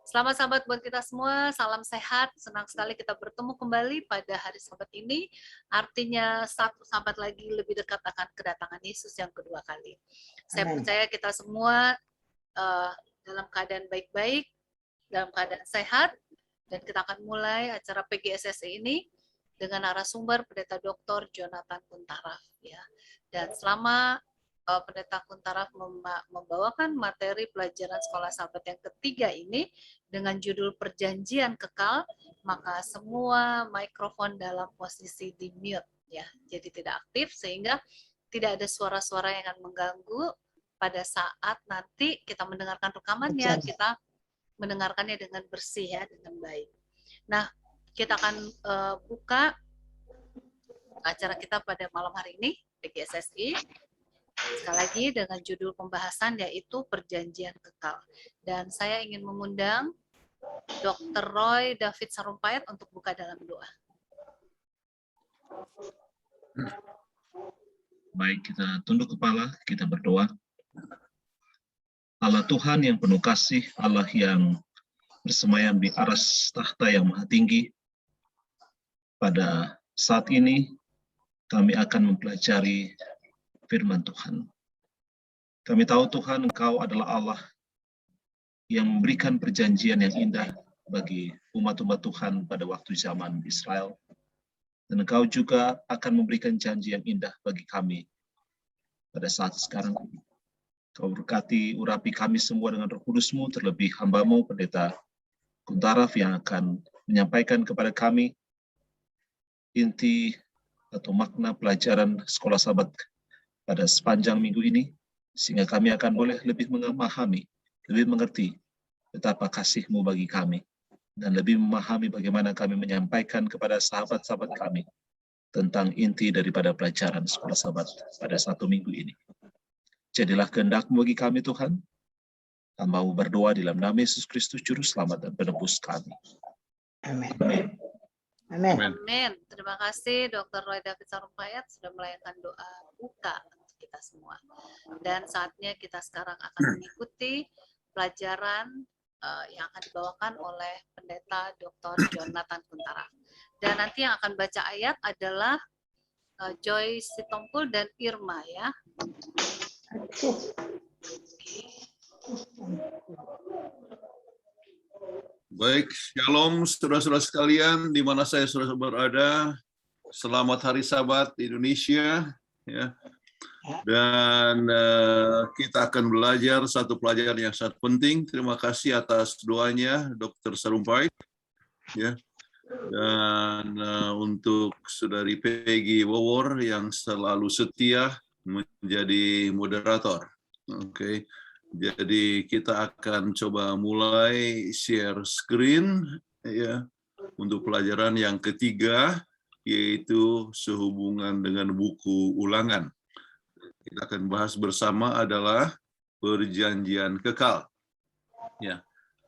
Selamat Sabat buat kita semua, salam sehat, senang sekali kita bertemu kembali pada hari Sabat ini. Artinya satu Sabat lagi lebih dekat akan kedatangan Yesus yang kedua kali. Saya percaya kita semua dalam keadaan baik-baik, dalam keadaan sehat, dan kita akan mulai acara PGSSI ini dengan narasumber Pendeta Dr. Jonathan Kuntaraf. Ya. Dan selama Pendeta Kuntaraf membawakan materi pelajaran sekolah sahabat yang ketiga ini dengan judul Perjanjian Kekal, maka semua mikrofon dalam posisi di mute, ya, jadi tidak aktif sehingga tidak ada suara-suara yang akan mengganggu pada saat nanti kita mendengarkan rekamannya, kita mendengarkannya dengan bersih, ya, dengan baik. Nah, kita akan buka acara kita pada malam hari ini PGSSI. Sekali lagi dengan judul pembahasan yaitu Perjanjian Kekal. Dan saya ingin mengundang Dr. Roy David Sarumpayat untuk buka dalam doa. Baik, kita tunduk kepala, kita berdoa. Allah Tuhan yang penuh kasih, Allah yang bersemayam di aras tahta yang maha tinggi, pada saat ini kami akan mempelajari firman Tuhan. Kami tahu Tuhan, Engkau adalah Allah yang memberikan perjanjian yang indah bagi umat-umat Tuhan pada waktu zaman Israel. Dan Engkau juga akan memberikan janji yang indah bagi kami pada saat sekarang. Kau berkati, urapi kami semua dengan Roh Kudus-Mu, terlebih hamba-Mu, Pendeta Kuntaraf, yang akan menyampaikan kepada kami inti atau makna pelajaran sekolah sahabat pada sepanjang minggu ini, sehingga kami akan boleh lebih memahami, lebih mengerti betapa kasih-Mu bagi kami, dan lebih memahami bagaimana kami menyampaikan kepada sahabat-sahabat kami tentang inti daripada pelajaran sekolah sahabat pada satu minggu ini. Jadilah kehendak-Mu bagi kami Tuhan. Hamba-Mu berdoa di dalam nama Yesus Kristus, Juru Selamat dan Penebus kami. Amin. Amin. Amin. Amin. Terima kasih Dr. Roy David Sarumpayat sudah melayangkan doa buka untuk kita semua. Dan saatnya kita sekarang akan mengikuti pelajaran yang akan dibawakan oleh Pendeta Dr. Jonathan Kuntaraf. Dan nanti yang akan baca ayat adalah Joy Sitompul dan Irma, ya. Baik, shalom saudara-saudara sekalian di mana saya sudah berada. Selamat Hari Sabat Indonesia, ya. Dan kita akan belajar satu pelajaran yang sangat penting. Terima kasih atas doanya Dr. Sarumpayat, ya. Dan untuk Saudari Peggy Wawor yang selalu setia menjadi moderator. Oke. Jadi kita akan coba mulai share screen, ya, untuk pelajaran yang ketiga, yaitu sehubungan dengan buku ulangan. Kita akan bahas bersama adalah perjanjian kekal. Ya.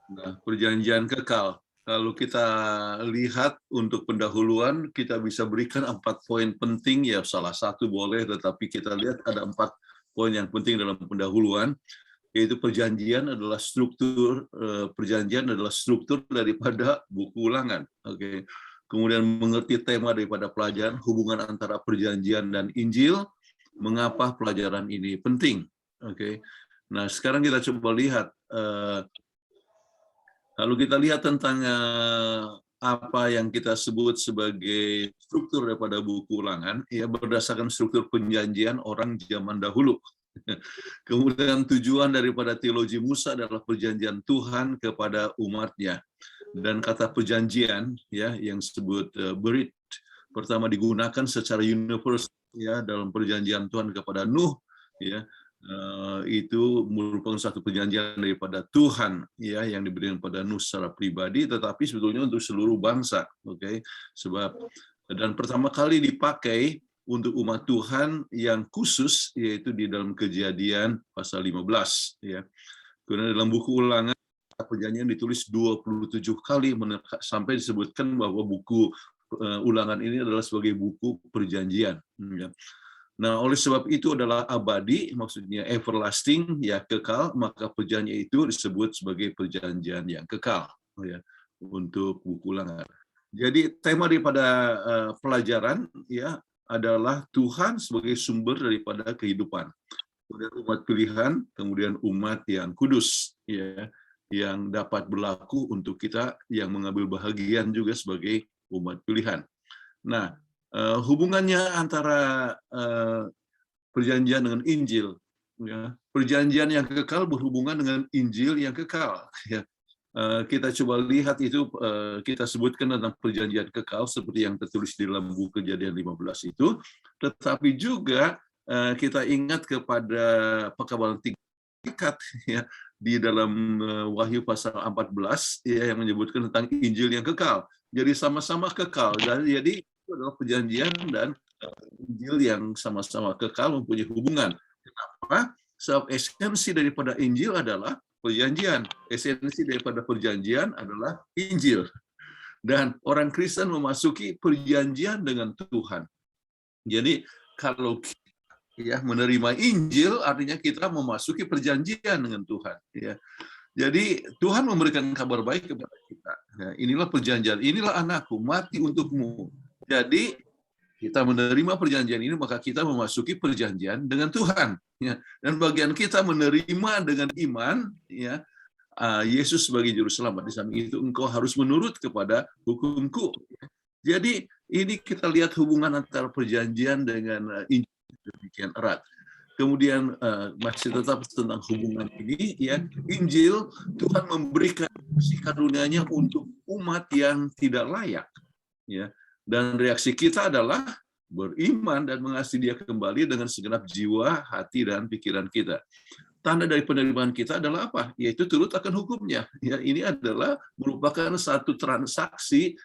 Nah, perjanjian kekal. Kalau kita lihat untuk pendahuluan, kita bisa berikan 4 poin penting, ya, salah satu boleh, tetapi kita lihat ada 4 poin yang penting dalam pendahuluan. Yaitu perjanjian adalah struktur daripada buku ulangan. Oke. Kemudian mengerti tema daripada pelajaran, hubungan antara perjanjian dan Injil, mengapa pelajaran ini penting. Oke. Nah, sekarang kita coba lihat, kalau kita lihat tentang apa yang kita sebut sebagai struktur daripada buku ulangan, ya, berdasarkan struktur perjanjian orang zaman dahulu. Kemudian tujuan daripada teologi Musa adalah perjanjian Tuhan kepada umatnya. Dan kata perjanjian, ya, yang disebut berit, pertama digunakan secara universal, ya, dalam perjanjian Tuhan kepada Nuh, ya. Itu merupakan satu perjanjian daripada Tuhan, ya, yang diberikan pada Nuh secara pribadi, tetapi sebetulnya untuk seluruh bangsa. Oke. Sebab dan pertama kali dipakai untuk umat Tuhan yang khusus, yaitu di dalam Kejadian pasal 15. Ya. Kemudian dalam buku ulangan, perjanjian ditulis 27 kali, sampai disebutkan bahwa buku ulangan ini adalah sebagai buku perjanjian. Ya. Nah, oleh sebab itu adalah abadi, maksudnya everlasting, ya kekal, maka perjanjian itu disebut sebagai perjanjian yang kekal, ya, untuk buku Ulangan. Jadi tema daripada pelajaran ya adalah Tuhan sebagai sumber daripada kehidupan. Kemudian umat pilihan, kemudian umat yang kudus, ya, yang dapat berlaku untuk kita yang mengambil bahagian juga sebagai umat pilihan. Nah, hubungannya antara perjanjian dengan Injil, ya, perjanjian yang kekal berhubungan dengan Injil yang kekal. Ya. Kita coba lihat itu, kita sebutkan tentang perjanjian kekal seperti yang tertulis di dalam buku Kejadian 15 itu, tetapi juga kita ingat kepada pekabaran tingkat ya, di dalam Wahyu pasal 14 ya, yang menyebutkan tentang Injil yang kekal. Jadi sama-sama kekal. Dan jadi itu adalah perjanjian dan Injil yang sama-sama kekal mempunyai hubungan. Kenapa? Sebab esensi daripada Injil adalah perjanjian. Esensi daripada perjanjian adalah Injil. Dan orang Kristen memasuki perjanjian dengan Tuhan. Jadi kalau kita ya menerima Injil, artinya kita memasuki perjanjian dengan Tuhan. Ya. Jadi Tuhan memberikan kabar baik kepada kita. Ya, inilah perjanjian, inilah anakku, mati untukmu. Jadi kita menerima perjanjian ini, maka kita memasuki perjanjian dengan Tuhan. Ya. Dan bagian kita menerima dengan iman, ya, Yesus sebagai juru selamat. Di samping itu engkau harus menurut kepada hukumku. Jadi ini kita lihat hubungan antara perjanjian dengan Injil demikian erat. Kemudian masih tetap tentang hubungan ini, ya, Injil Tuhan memberikan kasih karunia-Nya untuk umat yang tidak layak, ya. Dan reaksi kita adalah beriman dan mengasihi Dia kembali dengan segenap jiwa, hati, dan pikiran kita. Tanda dari penerimaan kita adalah apa? Yaitu turut akan hukumnya. Ya, ini adalah merupakan satu transaksi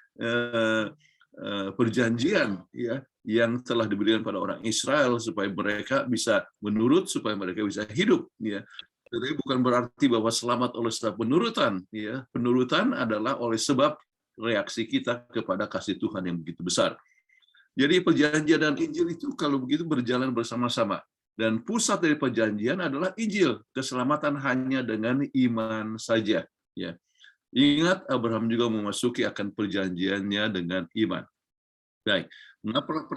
perjanjian, ya, yang telah diberikan pada orang Israel supaya mereka bisa menurut, supaya mereka bisa hidup. Ya. Jadi bukan berarti bahwa selamat oleh sebab penurutan. Ya. Penurutan adalah oleh sebab reaksi kita kepada kasih Tuhan yang begitu besar. Jadi perjanjian dan Injil itu kalau begitu berjalan bersama-sama. Dan pusat dari perjanjian adalah Injil. Keselamatan hanya dengan iman saja. Ya. Ingat, Abraham juga memasuki akan perjanjiannya dengan iman. Baik, mengapa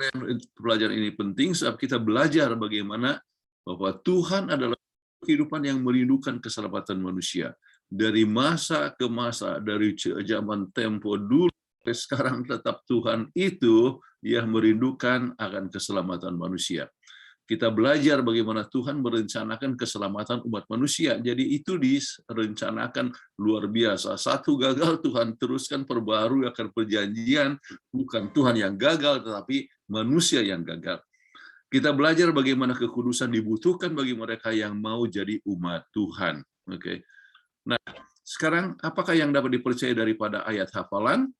pelajaran ini penting? Sebab kita belajar bagaimana bahwa Tuhan adalah kehidupan yang merindukan keselamatan manusia. Dari masa ke masa, dari zaman tempo dulu sampai sekarang, tetap Tuhan itu yang merindukan akan keselamatan manusia. Kita belajar bagaimana Tuhan merencanakan keselamatan umat manusia. Jadi itu direncanakan luar biasa. Satu gagal, Tuhan teruskan perbarui akan perjanjian. Bukan Tuhan yang gagal, tetapi manusia yang gagal. Kita belajar bagaimana kekudusan dibutuhkan bagi mereka yang mau jadi umat Tuhan. Oke. Nah, sekarang apakah yang dapat dipercaya daripada ayat hafalan?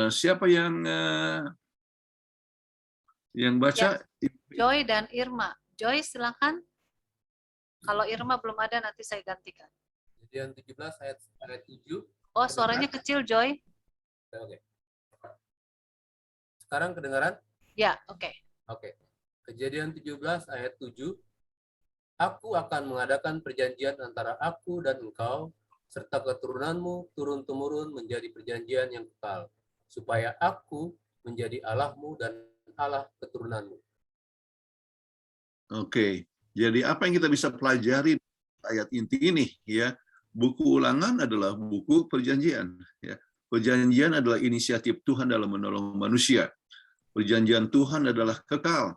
Siapa yang baca? Ya. Joy dan Irma. Joy, silakan. Kalau Irma belum ada, nanti saya gantikan. Kejadian 17 ayat 7. Oh, suaranya kecil, Joy. Oke. Sekarang kedengaran? Ya, oke. Oke. Kejadian 17 ayat 7. Aku akan mengadakan perjanjian antara aku dan engkau, serta keturunanmu turun-temurun menjadi perjanjian yang kekal, supaya aku menjadi Allahmu dan Allah keturunanmu. Oke, jadi apa yang kita bisa pelajari ayat inti ini? Ya, buku Ulangan adalah buku perjanjian. Ya, perjanjian adalah inisiatif Tuhan dalam menolong manusia. Perjanjian Tuhan adalah kekal.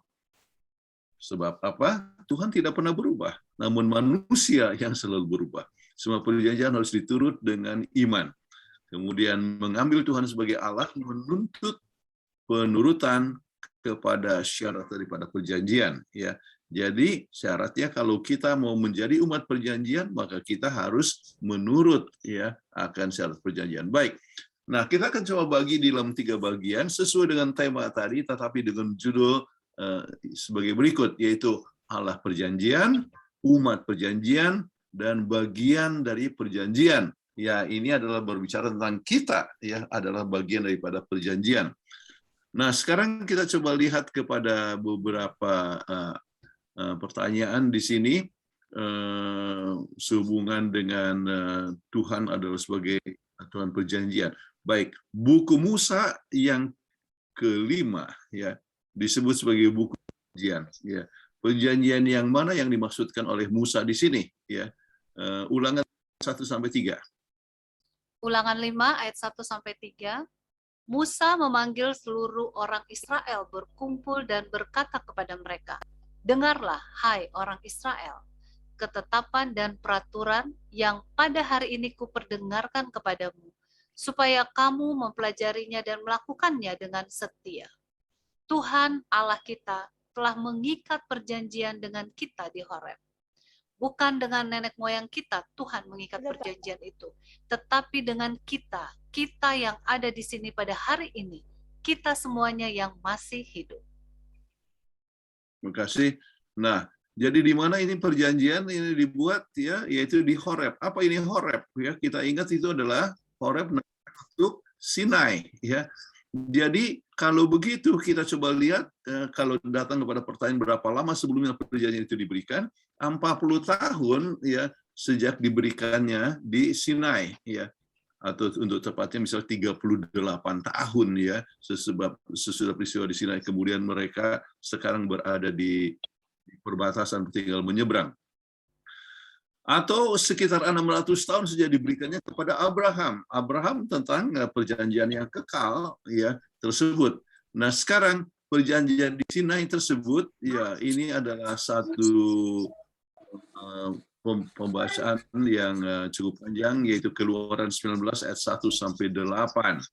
Sebab apa? Tuhan tidak pernah berubah, namun manusia yang selalu berubah. Semua perjanjian harus diturut dengan iman. Kemudian mengambil Tuhan sebagai Allah menuntut penurutan kepada syarat daripada perjanjian. Ya, jadi syaratnya kalau kita mau menjadi umat perjanjian, maka kita harus menurut ya akan syarat perjanjian. Baik. Nah, kita akan coba bagi di dalam 3 bagian sesuai dengan tema tadi, tetapi dengan judul sebagai berikut, yaitu Allah perjanjian, umat perjanjian, dan bagian dari perjanjian. Ya, ini adalah berbicara tentang kita, ya, adalah bagian daripada perjanjian. Nah, sekarang kita coba lihat kepada beberapa pertanyaan di sini sehubungan dengan Tuhan adalah sebagai Tuhan perjanjian. Baik, buku Musa yang kelima ya disebut sebagai buku perjanjian. Ya, perjanjian yang mana yang dimaksudkan oleh Musa di sini? Ya, Ulangan 1-3. Ulangan 5 ayat 1-3. Musa memanggil seluruh orang Israel berkumpul dan berkata kepada mereka, "Dengarlah, hai orang Israel, ketetapan dan peraturan yang pada hari ini kuperdengarkan kepadamu, supaya kamu mempelajarinya dan melakukannya dengan setia. Tuhan Allah kita telah mengikat perjanjian dengan kita di Horeb. Bukan dengan nenek moyang kita Tuhan mengikat perjanjian itu, tetapi dengan kita yang ada di sini pada hari ini, kita semuanya yang masih hidup." Terima kasih. Nah, jadi di mana ini perjanjian ini dibuat ya, yaitu di Horeb. Apa ini Horeb? Ya, kita ingat itu adalah Horeb untuk Sinai ya. Jadi kalau begitu kita coba lihat kalau datang kepada pertanyaan berapa lama sebelumnya perjanjian itu diberikan, 40 tahun ya sejak diberikannya di Sinai ya. Atau untuk tepatnya misalnya 38 tahun ya sesudah peristiwa di Sinai, kemudian mereka sekarang berada di perbatasan tinggal menyeberang. Atau sekitar 600 tahun sejak diberikannya kepada Abraham. Abraham tentang perjanjian yang kekal ya tersebut. Nah, sekarang perjanjian di Sinai tersebut ya ini adalah satu pembacaan yang cukup panjang, yaitu Keluaran 19 ayat 1-8.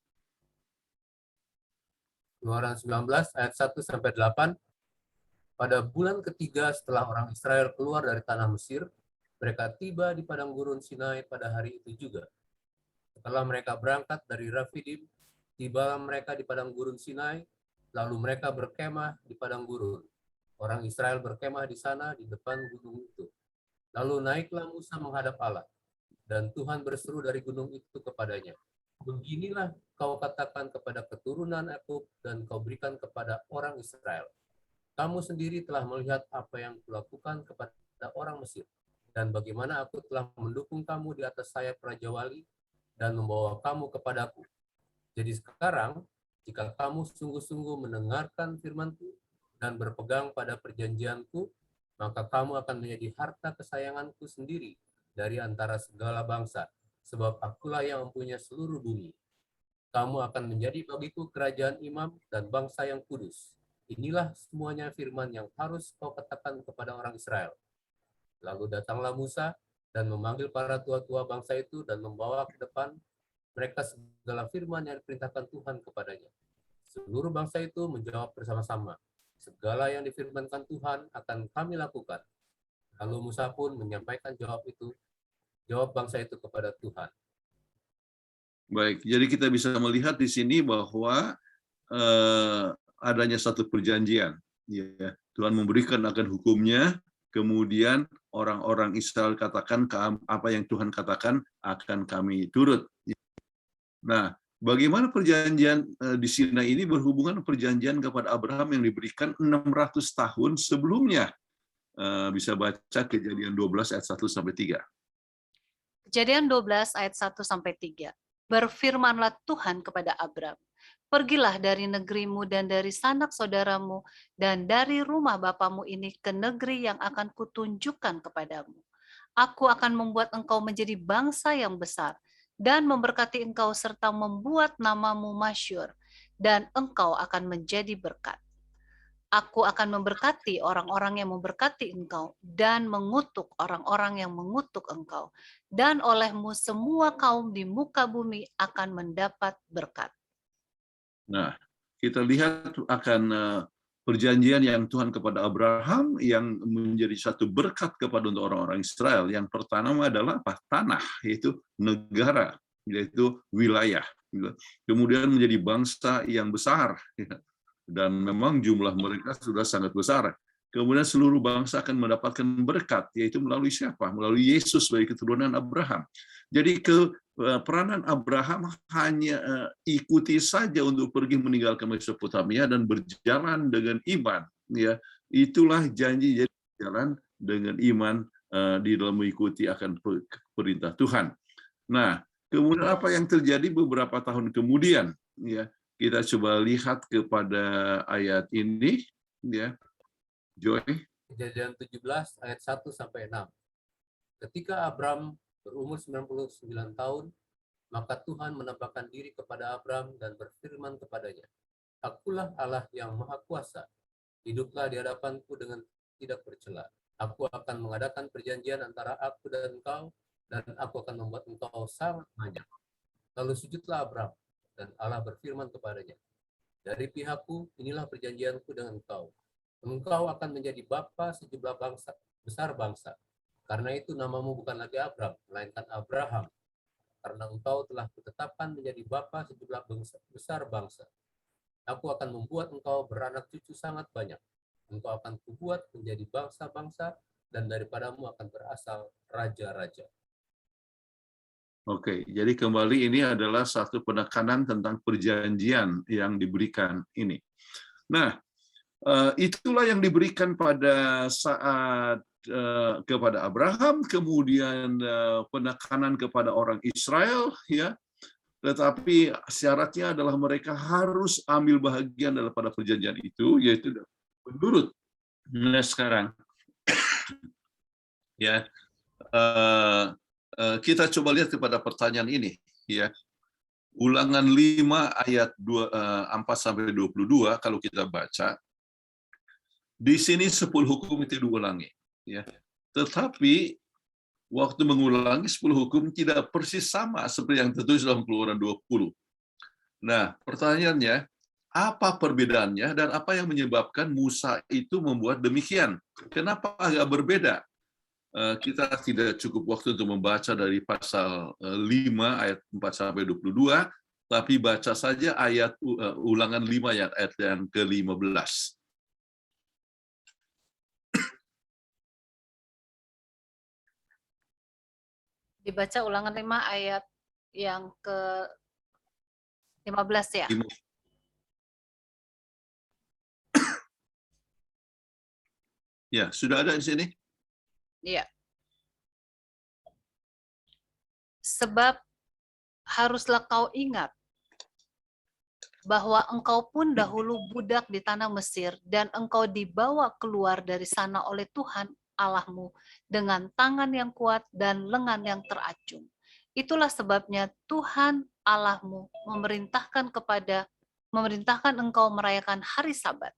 Keluaran 19 ayat 1-8. Pada bulan ketiga setelah orang Israel keluar dari tanah Mesir, mereka tiba di padang gurun Sinai pada hari itu juga. Setelah mereka berangkat dari Rafidim, tibalah mereka di padang gurun Sinai, lalu mereka berkemah di padang gurun. Orang Israel berkemah di sana di depan gunung itu. Lalu naiklah Musa menghadap Allah, dan Tuhan berseru dari gunung itu kepadanya, "Beginilah kau katakan kepada keturunan Yakub dan kau berikan kepada orang Israel. Kamu sendiri telah melihat apa yang kulakukan kepada orang Mesir, dan bagaimana aku telah mendukung kamu di atas sayap Raja Wali dan membawa kamu kepadaku. Jadi sekarang, jika kamu sungguh-sungguh mendengarkan firman-Ku dan berpegang pada perjanjian-Ku, maka kamu akan menjadi harta kesayangan-Ku sendiri dari antara segala bangsa, sebab akulah yang mempunyai seluruh bumi. Kamu akan menjadi bagiku kerajaan imam dan bangsa yang kudus. Inilah semuanya firman yang harus kau katakan kepada orang Israel." Lalu datanglah Musa dan memanggil para tua-tua bangsa itu dan membawa ke depan mereka segala firman yang diperintahkan Tuhan kepadanya. Seluruh bangsa itu menjawab bersama-sama, "Segala yang difirmankan Tuhan akan kami lakukan." Lalu Musa pun menyampaikan jawab bangsa itu kepada Tuhan. Baik, jadi kita bisa melihat di sini bahwa adanya satu perjanjian. Ya, Tuhan memberikan akan hukumnya, kemudian orang-orang Israel katakan apa yang Tuhan katakan akan kami turut. Nah, bagaimana perjanjian di Sinai ini berhubungan perjanjian kepada Abraham yang diberikan 600 tahun sebelumnya? Bisa baca Kejadian 12 ayat 1-3. Kejadian 12 ayat 1-3. Berfirmanlah Tuhan kepada Abram, "Pergilah dari negerimu dan dari sanak saudaramu dan dari rumah bapamu ini ke negeri yang akan kutunjukkan kepadamu. Aku akan membuat engkau menjadi bangsa yang besar dan memberkati engkau serta membuat namamu masyhur, dan engkau akan menjadi berkat. Aku akan memberkati orang-orang yang memberkati engkau dan mengutuk orang-orang yang mengutuk engkau. Dan olehmu semua kaum di muka bumi akan mendapat berkat." Nah, kita lihat akan perjanjian yang Tuhan kepada Abraham yang menjadi satu berkat kepada untuk orang-orang Israel. Yang pertama adalah apa? Tanah, yaitu negara, yaitu wilayah. Kemudian menjadi bangsa yang besar. Dan memang jumlah mereka sudah sangat besar. Kemudian seluruh bangsa akan mendapatkan berkat, yaitu melalui siapa? Melalui Yesus sebagai keturunan Abraham. Jadi peranan Abraham hanya ikuti saja untuk pergi meninggalkan Mesopotamia dan berjalan dengan iman. Ya, itulah janji, jadi jalan dengan iman di dalam mengikuti akan perintah Tuhan. Nah, kemudian apa yang terjadi beberapa tahun kemudian? Ya, kita coba lihat kepada ayat ini, ya, Joy. Kejadian 17 ayat 1 sampai 6. Ketika Abram berumur 99 tahun, maka Tuhan menampakkan diri kepada Abram dan berfirman kepadanya, "Akulah Allah yang Maha Kuasa. Hiduplah di hadapanku dengan tidak bercela. Aku akan mengadakan perjanjian antara aku dan engkau, dan aku akan membuat engkau sangat banyak." Lalu sujudlah Abram, dan Allah berfirman kepadanya, "Dari pihakku, inilah perjanjianku dengan engkau. Engkau akan menjadi bapa sejumlah bangsa, besar bangsa. Karena itu namamu bukan lagi Abram, melainkan Abraham. Karena engkau telah kutetapkan menjadi bapa sejumlah besar bangsa. Aku akan membuat engkau beranak cucu sangat banyak. Engkau akan kubuat menjadi bangsa-bangsa, dan daripadamu akan berasal raja-raja." Oke, jadi kembali ini adalah satu penekanan tentang perjanjian yang diberikan ini. Nah, itulah yang diberikan pada saat kepada Abraham, kemudian penekanan kepada orang Israel, ya. Tetapi syaratnya adalah mereka harus ambil bagian daripada perjanjian itu, yaitu menurut. Nah, sekarang, ya, kita coba lihat kepada pertanyaan ini, ya. Ulangan 5 ayat 4-22 kalau kita baca, di sini 10 hukum itu diulangi, ya. Tetapi waktu mengulangi 10 hukum tidak persis sama seperti yang tertulis dalam Keluaran 20. Nah, pertanyaannya, apa perbedaannya dan apa yang menyebabkan Musa itu membuat demikian? Kenapa agak berbeda? Kita tidak cukup waktu untuk membaca dari pasal 5 ayat 4-22, tapi baca saja ayat ulangan 5 ayat yang ke-15. Dibaca ulangan 5 ayat yang ke-15 ya. Ya, sudah ada di sini? Iya. Sebab haruslah kau ingat bahwa engkau pun dahulu budak di tanah Mesir, dan engkau dibawa keluar dari sana oleh Tuhan Allahmu dengan tangan yang kuat dan lengan yang teracung. Itulah sebabnya Tuhan Allahmu memerintahkan engkau merayakan hari Sabat.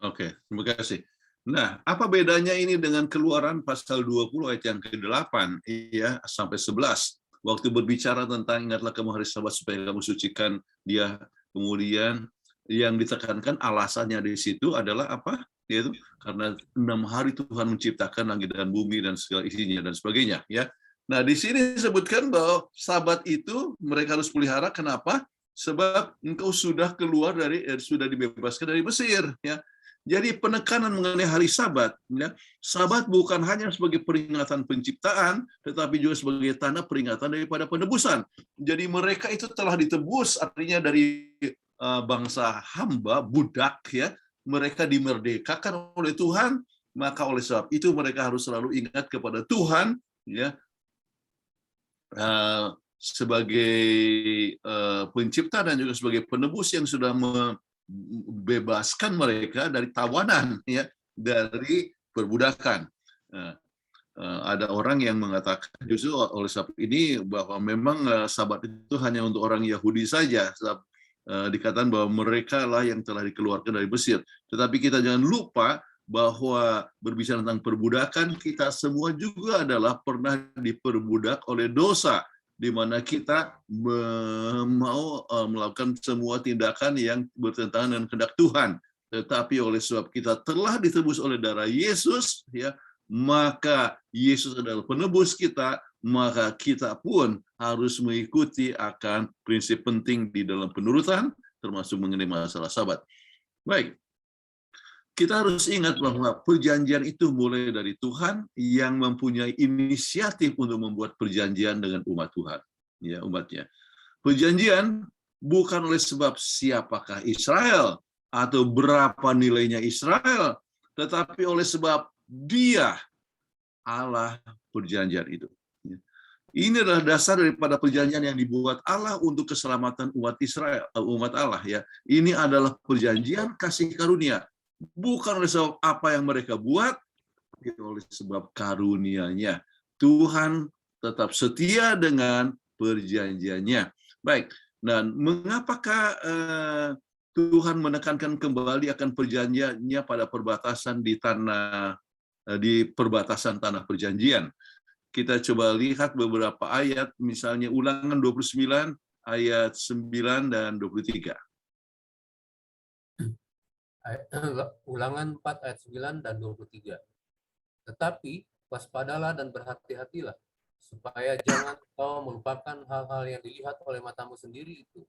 Oke, terima kasih. Nah, apa bedanya ini dengan Keluaran pasal 20 ayat yang ke-8 ya sampai 11? Waktu berbicara tentang ingatlah kamu hari Sabat supaya kamu sucikan dia. Kemudian yang ditekankan alasannya di situ adalah apa? Yaitu karena 6 hari Tuhan menciptakan langit dan bumi dan segala isinya dan sebagainya, ya. Nah, di sini disebutkan bahwa Sabat itu mereka harus pelihara. Kenapa? Sebab engkau sudah keluar sudah dibebaskan dari Mesir, ya. Jadi penekanan mengenai hari Sabat, ya, Sabat bukan hanya sebagai peringatan penciptaan, tetapi juga sebagai tanda peringatan daripada penebusan. Jadi mereka itu telah ditebus, artinya dari bangsa hamba, budak, ya, mereka dimerdekakan oleh Tuhan, maka oleh sebab itu mereka harus selalu ingat kepada Tuhan, ya, sebagai pencipta dan juga sebagai penebus yang sudah bebaskan mereka dari tawanan, ya, dari perbudakan. Ada orang yang mengatakan justru oleh sebab ini bahwa memang Sabat itu hanya untuk orang Yahudi saja. Dikatakan bahwa mereka lah yang telah dikeluarkan dari Mesir. Tetapi kita jangan lupa bahwa berbicara tentang perbudakan, kita semua juga adalah pernah diperbudak oleh dosa, di mana kita mau melakukan semua tindakan yang bertentangan dengan kehendak Tuhan. Tetapi oleh sebab kita telah ditebus oleh darah Yesus, ya, maka Yesus adalah penebus kita, maka kita pun harus mengikuti akan prinsip penting di dalam penurutan, termasuk mengenai masalah Sabat. Baik, kita harus ingat bahwa perjanjian itu mulai dari Tuhan yang mempunyai inisiatif untuk membuat perjanjian dengan umat Tuhan, ya umatnya. Perjanjian bukan oleh sebab siapakah Israel atau berapa nilainya Israel, tetapi oleh sebab Dia Allah perjanjian itu. Ini adalah dasar daripada perjanjian yang dibuat Allah untuk keselamatan umat Israel, umat Allah ya. Ini adalah perjanjian kasih karunia, bukan oleh sebab apa yang mereka buat, tapi oleh sebab karunia-Nya. Tuhan tetap setia dengan perjanjiannya. Baik, dan mengapakah Tuhan menekankan kembali akan perjanjiannya pada perbatasan di perbatasan tanah perjanjian? Kita coba lihat beberapa ayat, misalnya Ulangan 29 ayat 9 dan 23. Ulangan 4 ayat 9 dan 23. Tetapi waspadalah dan berhati-hatilah, supaya jangan kau melupakan hal-hal yang dilihat oleh matamu sendiri itu,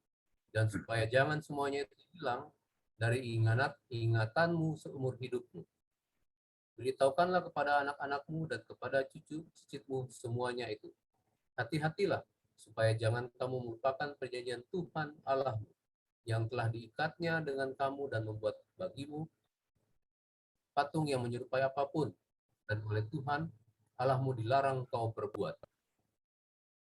dan supaya jangan semuanya itu hilang dari ingatanmu seumur hidupmu. Beritahukanlah kepada anak-anakmu dan kepada cucu-cicitmu semuanya itu. Hati-hatilah, supaya jangan kamu melupakan perjanjian Tuhan Allahmu, yang telah diikatnya dengan kamu dan membuat bagimu patung yang menyerupai apapun, dan oleh Tuhan Allahmu dilarang kau berbuat.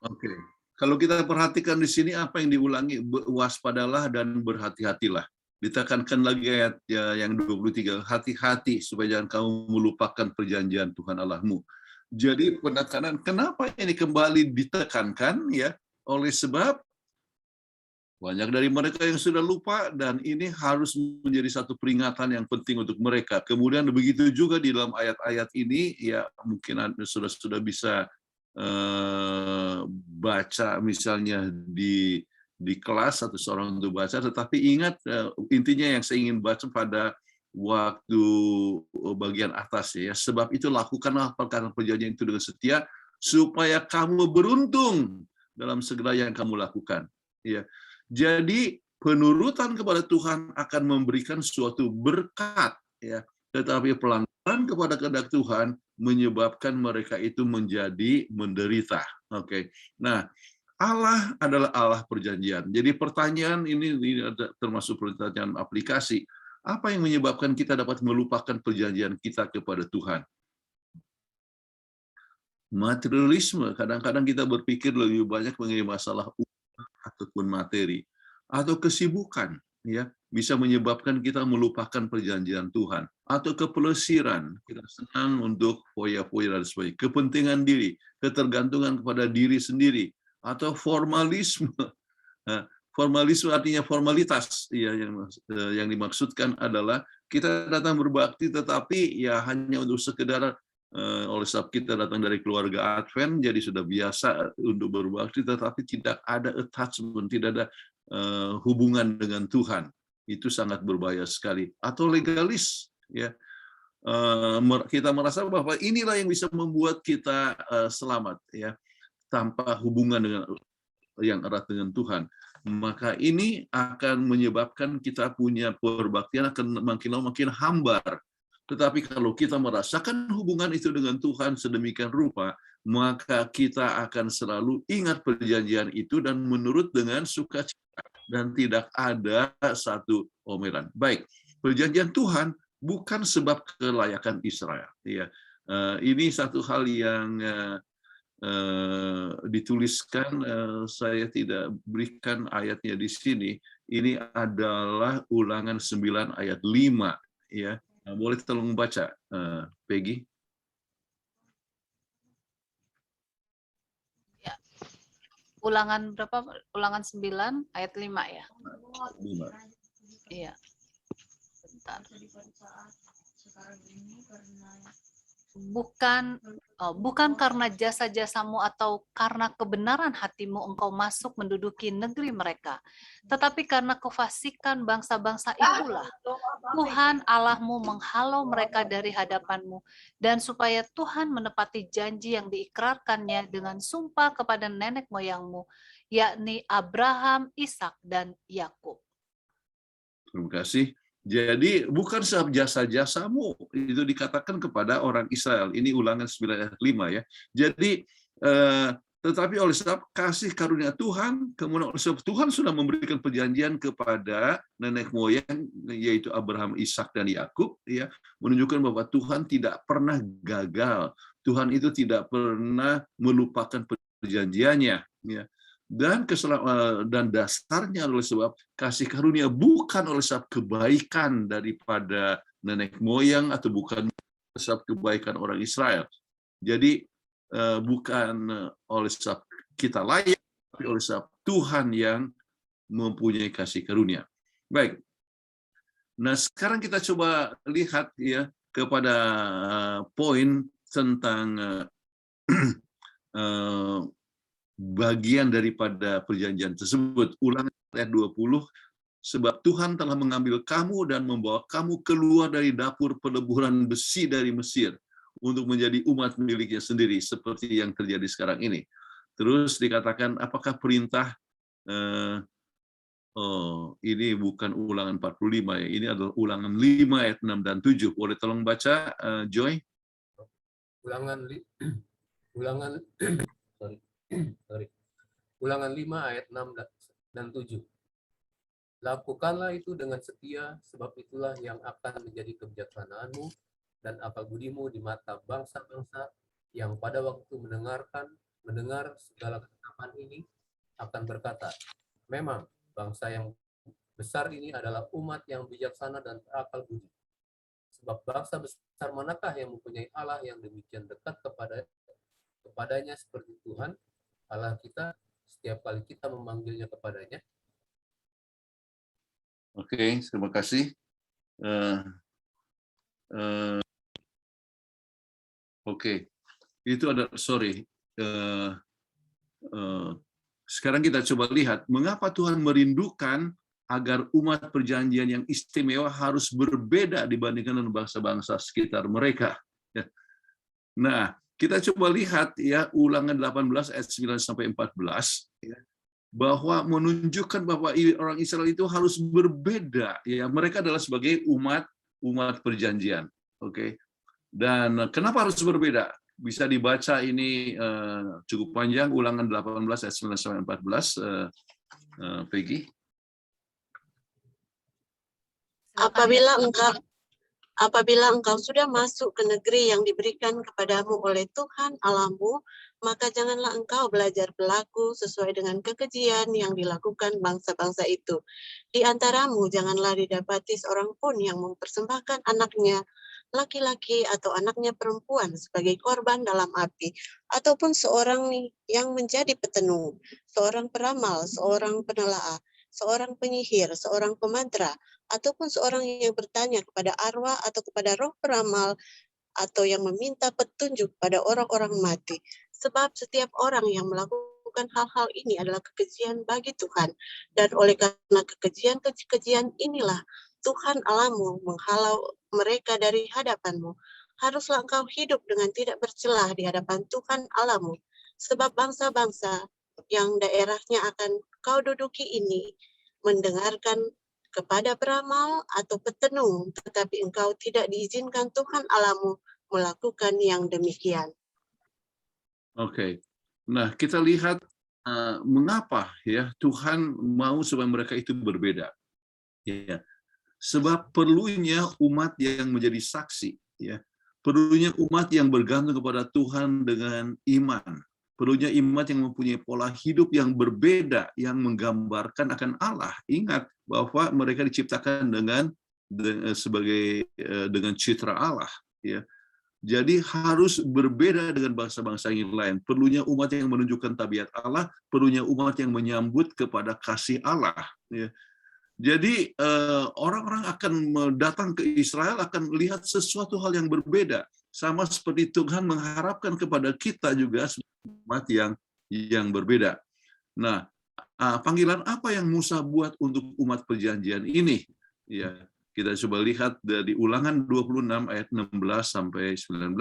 Oke. Kalau kita perhatikan di sini apa yang diulangi, waspadalah dan berhati-hatilah. Ditekankan lagi ayat yang 23, hati-hati supaya jangan kamu melupakan perjanjian Tuhan Allahmu. Jadi penekanan, kenapa ini kembali ditekankan ya? Oleh sebab banyak dari mereka yang sudah lupa, dan ini harus menjadi satu peringatan yang penting untuk mereka. Kemudian begitu juga di dalam ayat-ayat ini, ya mungkin sudah bisa baca misalnya di kelas atau seorang untuk baca, tetapi ingat intinya yang saya ingin baca pada waktu bagian atas ya, sebab itu lakukanlah perkara perjanjian itu dengan setia supaya kamu beruntung dalam segala yang kamu lakukan ya. Jadi penurutan kepada Tuhan akan memberikan suatu berkat ya, tetapi pelanggaran kepada kehendak Tuhan menyebabkan mereka itu menjadi menderita. Oke. Nah, Allah adalah Allah perjanjian. Jadi pertanyaan ini termasuk pertanyaan aplikasi. Apa yang menyebabkan kita dapat melupakan perjanjian kita kepada Tuhan? Materialisme. Kadang-kadang kita berpikir lebih banyak mengenai masalah uang ataupun materi. Atau kesibukan. Ya, bisa menyebabkan kita melupakan perjanjian Tuhan. Atau kepelesiran. Kita senang untuk foya-foya dan sebagainya. Kepentingan diri. Ketergantungan kepada diri sendiri. Atau formalisme. Formalisme artinya formalitas ya, yang dimaksudkan adalah kita datang berbakti tetapi ya hanya untuk sekedar oleh sebab kita datang dari keluarga Advent jadi sudah biasa untuk berbakti tetapi tidak ada attachment, tidak ada hubungan dengan Tuhan. Itu sangat berbahaya sekali. Atau legalis ya. Kita merasa bahwa inilah yang bisa membuat kita selamat ya, tanpa hubungan dengan yang erat dengan Tuhan, maka ini akan menyebabkan kita punya perbaktian akan makin lama makin hambar. Tetapi kalau kita merasakan hubungan itu dengan Tuhan sedemikian rupa, maka kita akan selalu ingat perjanjian itu dan menurut dengan sukacita dan tidak ada satu omelan. Baik, perjanjian Tuhan bukan sebab kelayakan Israel. Ya, ini satu hal yang dituliskan, saya tidak berikan ayatnya di sini. Ini adalah Ulangan 9 ayat 5 ya. Boleh tolong baca Peggy? Ya. Ulangan berapa? Ulangan 9 ayat 5 ya. 5. Iya. Bentar. Bukan karena jasa-jasamu atau karena kebenaran hatimu engkau masuk menduduki negeri mereka, tetapi karena kefasikan bangsa-bangsa itulah Tuhan Allahmu menghalau mereka dari hadapanmu, dan supaya Tuhan menepati janji yang diikrarkannya dengan sumpah kepada nenek moyangmu, yakni Abraham, Ishak, dan Yakub. Terima kasih. Jadi bukan sebab jasa-jasamu, itu dikatakan kepada orang Israel. Ini Ulangan 9 ayat 5 ya. Jadi tetapi oleh sebab kasih karunia Tuhan, kemudian oleh sebab Tuhan sudah memberikan perjanjian kepada nenek moyang, yaitu Abraham, Ishak, dan Yakub, ya, menunjukkan bahwa Tuhan tidak pernah gagal. Tuhan itu tidak pernah melupakan perjanjiannya, ya. Dan dasarnya oleh sebab kasih karunia, bukan oleh sebab kebaikan daripada nenek moyang atau bukan sebab kebaikan orang Israel. Jadi bukan oleh sebab kita layak, tapi oleh sebab Tuhan yang mempunyai kasih karunia. Baik. Nah, sekarang kita coba lihat ya kepada poin tentang bagian daripada perjanjian tersebut. Ulangan ayat 20, sebab Tuhan telah mengambil kamu dan membawa kamu keluar dari dapur peleburan besi dari Mesir untuk menjadi umat miliknya sendiri, seperti yang terjadi sekarang ini. Terus dikatakan, apakah perintah, ini bukan Ulangan 45 ya, ini adalah Ulangan 5 ayat 6 dan 7. Boleh tolong baca, Joy? Ulangan Ulangan 5 ayat 6 dan 7. Lakukanlah itu dengan setia, sebab itulah yang akan menjadi kebijaksanaanmu dan akal budimu di mata bangsa-bangsa yang pada waktu mendengar segala ketetapan ini akan berkata, memang bangsa yang besar ini adalah umat yang bijaksana dan berakal budi. Sebab bangsa besar manakah yang mempunyai Allah yang demikian dekat kepadanya seperti Tuhan, Allah kita, setiap kali kita memanggilnya kepadanya. Oke, terima kasih. Oke, itu ada, sekarang kita coba lihat mengapa Tuhan merindukan agar umat perjanjian yang istimewa harus berbeda dibandingkan dengan bangsa-bangsa sekitar mereka. Nah, kita coba lihat ya Ulangan 18 ayat 9 sampai 14 ya, bahwa menunjukkan bahwa orang Israel itu harus berbeda ya, mereka adalah sebagai umat perjanjian. Oke. Dan kenapa harus berbeda? Bisa dibaca ini cukup panjang, Ulangan 18 ayat 9 sampai 14, Peggy. Apabila engkau sudah masuk ke negeri yang diberikan kepadamu oleh Tuhan Allahmu, maka janganlah engkau belajar berlaku sesuai dengan kekejian yang dilakukan bangsa-bangsa itu. Di antaramu janganlah didapati seorang pun yang mempersembahkan anaknya laki-laki atau anaknya perempuan sebagai korban dalam api, ataupun seorang yang menjadi petenung, seorang peramal, seorang penelaah, seorang penyihir, seorang pemantra, ataupun seorang yang bertanya kepada arwah atau kepada roh peramal, atau yang meminta petunjuk pada orang-orang mati. Sebab setiap orang yang melakukan hal-hal ini adalah kekejian bagi Tuhan. Dan oleh karena kekejian inilah Tuhan Allahmu menghalau mereka dari hadapanmu. Haruslah engkau hidup dengan tidak bercelah di hadapan Tuhan Allahmu. Sebab bangsa-bangsa yang daerahnya akan kau duduki ini mendengarkan kepada peramal atau petenung, tetapi engkau tidak diizinkan Tuhan Allahmu melakukan yang demikian. Oke. Nah, kita lihat mengapa ya Tuhan mau supaya mereka itu berbeda. Ya. Sebab perlunya umat yang menjadi saksi, ya. Perlunya umat yang bergantung kepada Tuhan dengan iman. Perlunya umat yang mempunyai pola hidup yang berbeda, yang menggambarkan akan Allah. Ingat bahwa mereka diciptakan dengan citra Allah, ya. Jadi harus berbeda dengan bangsa-bangsa yang lain. Perlunya umat yang menunjukkan tabiat Allah, perlunya umat yang menyambut kepada kasih Allah, ya. Jadi orang-orang akan datang ke Israel akan melihat sesuatu hal yang berbeda, sama seperti Tuhan mengharapkan kepada kita juga umat yang berbeda. Nah, panggilan apa yang Musa buat untuk umat perjanjian ini? Ya, kita coba lihat dari Ulangan 26 ayat 16 sampai 19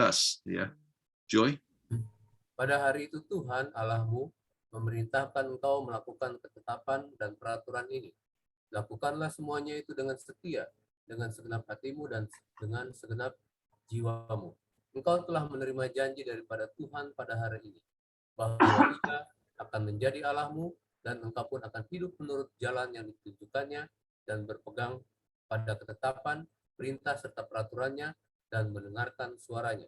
ya. Joy. Pada hari itu Tuhan Allahmu memerintahkan engkau melakukan ketetapan dan peraturan ini. Lakukanlah semuanya itu dengan setia, dengan segenap hatimu dan dengan segenap jiwamu. Engkau telah menerima janji daripada Tuhan pada hari ini, bahwa Ia akan menjadi Allahmu, dan engkau pun akan hidup menurut jalan yang ditunjukkannya, dan berpegang pada ketetapan, perintah, serta peraturannya, dan mendengarkan suaranya.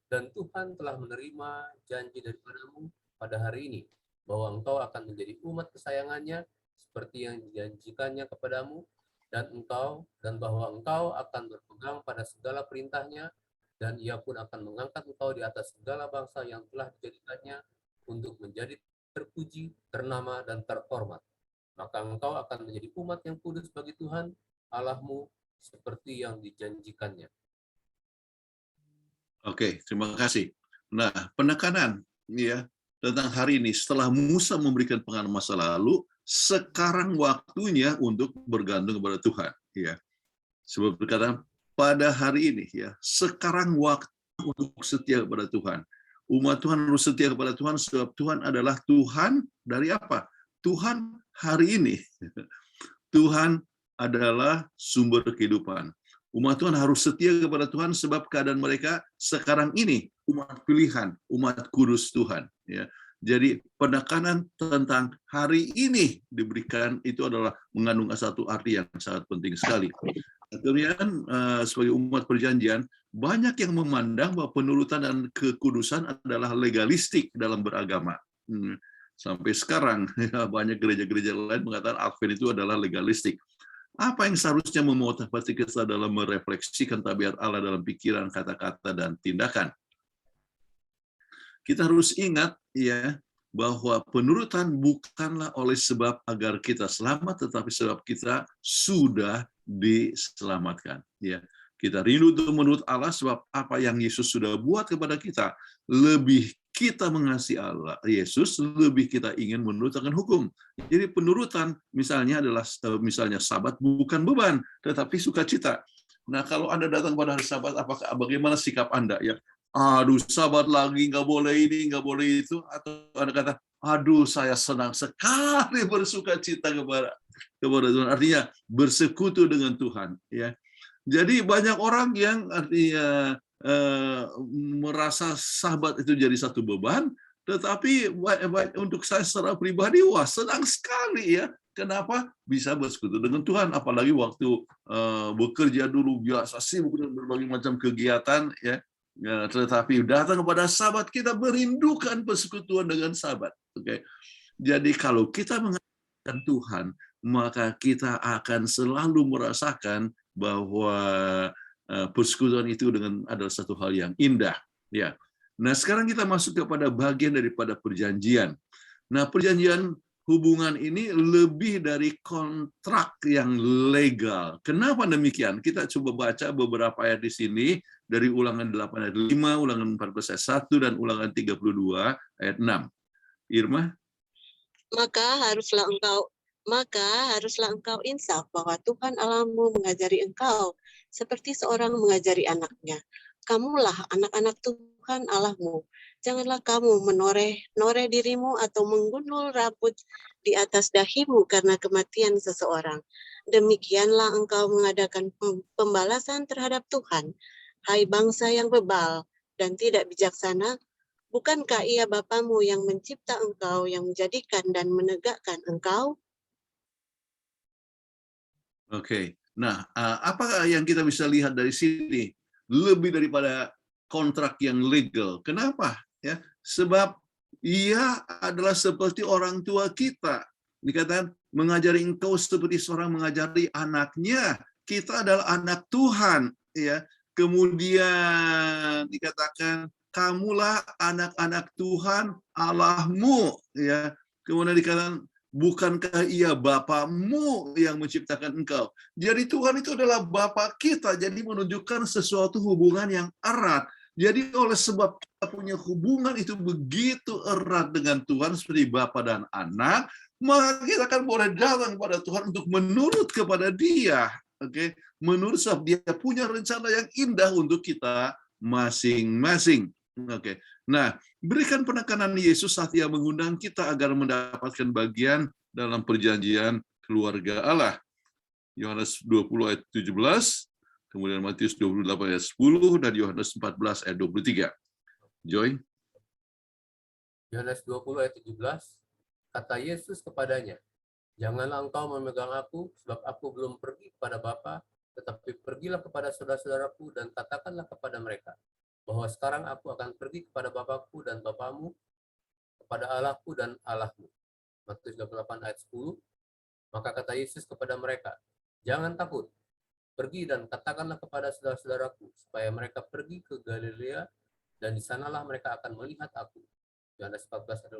Dan Tuhan telah menerima janji daripadamu pada hari ini, bahwa engkau akan menjadi umat kesayangannya, seperti yang dijanjikannya kepadamu, dan bahwa engkau akan berpegang pada segala perintahnya, dan Ia pun akan mengangkat engkau di atas segala bangsa yang telah dijadikannya untuk menjadi terpuji, ternama, dan terhormat. Maka engkau akan menjadi umat yang kudus bagi Tuhan Allahmu, seperti yang dijanjikannya. Oke, terima kasih. Nah, penekanan ya tentang hari ini, setelah Musa memberikan pengalaman masa lalu, sekarang waktunya untuk bergantung kepada Tuhan. Ya, sebab berkata pada hari ini, ya, sekarang waktu untuk setia kepada Tuhan. Umat Tuhan harus setia kepada Tuhan, sebab Tuhan adalah Tuhan dari apa? Tuhan hari ini. Tuhan adalah sumber kehidupan. Umat Tuhan harus setia kepada Tuhan sebab keadaan mereka sekarang ini umat pilihan, umat kudus Tuhan. Ya. Jadi penekanan tentang hari ini diberikan itu adalah mengandung satu arti yang sangat penting sekali. Kemudian sebagai umat perjanjian, banyak yang memandang bahwa penurutan dan kekudusan adalah legalistik dalam beragama. Sampai sekarang banyak gereja-gereja lain mengatakan Advent itu adalah legalistik. Apa yang seharusnya memotivasi kita dalam merefleksikan tabiat Allah dalam pikiran, kata-kata, dan tindakan? Kita harus ingat ya bahwa penurutan bukanlah oleh sebab agar kita selamat, tetapi sebab kita sudah diselamatkan. Ya, kita rindu untuk menurut Allah sebab apa yang Yesus sudah buat kepada kita, lebih kita mengasihi Allah, Yesus, lebih kita ingin menurutkan hukum. Jadi penurutan misalnya adalah misalnya Sabat bukan beban, tetapi sukacita. Nah, kalau Anda datang pada hari Sabat, bagaimana sikap Anda? Ya, aduh, Sabat lagi, nggak boleh ini, nggak boleh itu, atau Anda kata, aduh, saya senang sekali bersukacita kepada Tuhan. Artinya bersekutu dengan Tuhan. Ya, jadi banyak orang yang artinya merasa Sabat itu jadi satu beban, tetapi untuk saya secara pribadi, wah senang sekali ya. Kenapa? Bisa bersekutu dengan Tuhan, apalagi waktu bekerja dulu biasa sibuk dengan berbagai macam kegiatan ya. Tetapi datang kepada Sabat, kita merindukan persekutuan dengan Sabat. Oke. Jadi kalau kita mengasihi Tuhan, maka kita akan selalu merasakan bahwa persekutuan itu adalah satu hal yang indah. Ya. Nah, sekarang kita masuk kepada bagian daripada perjanjian. Nah, perjanjian hubungan ini lebih dari kontrak yang legal. Kenapa demikian? Kita coba baca beberapa ayat di sini dari Ulangan 8 ayat 5, Ulangan 14 ayat 1, dan Ulangan 32 ayat 6. Irma? Maka haruslah engkau insaf bahwa Tuhan Allahmu mengajari engkau seperti seorang mengajari anaknya. Kamulah anak-anak Tuhan Allahmu. Janganlah kamu menoreh dirimu atau menggundul rambut di atas dahimu karena kematian seseorang. Demikianlah engkau mengadakan pembalasan terhadap Tuhan. Hai bangsa yang bebal dan tidak bijaksana, bukankah Ia Bapamu yang mencipta engkau, yang menjadikan dan menegakkan engkau? Oke. Nah, apa yang kita bisa lihat dari sini? Lebih daripada kontrak yang legal. Kenapa? Ya, sebab Ia adalah seperti orang tua kita. Dikatakan mengajari engkau seperti seorang mengajari anaknya. Kita adalah anak Tuhan. Ya. Kemudian dikatakan kamulah anak-anak Tuhan Allahmu. Ya. Kemudian dikatakan bukankah Ia Bapamu yang menciptakan engkau? Jadi Tuhan itu adalah Bapa kita, jadi menunjukkan sesuatu hubungan yang erat. Jadi oleh sebab kita punya hubungan itu begitu erat dengan Tuhan seperti Bapa dan anak, maka kita akan boleh datang kepada Tuhan untuk menurut kepada Dia. Oke, menurut sebab Dia punya rencana yang indah untuk kita masing-masing. Oke. Nah, berikan penekanan Yesus saat Ia mengundang kita agar mendapatkan bagian dalam perjanjian keluarga Allah. Yohanes 20 ayat 17, kemudian Matius 28 ayat 10, dan Yohanes 14 ayat 23. Joy? Yohanes 20 ayat 17, kata Yesus kepadanya, janganlah engkau memegang aku, sebab aku belum pergi kepada Bapa, tetapi pergilah kepada saudara-saudaraku dan katakanlah kepada mereka, bahwa sekarang aku akan pergi kepada Bapakku dan Bapamu, kepada Allahku dan Allahmu. Matius 28 ayat 10, maka kata Yesus kepada mereka, jangan takut, pergi dan katakanlah kepada saudara-saudaraku, supaya mereka pergi ke Galilea, dan di sanalah mereka akan melihat aku. Yohanes 14 ayat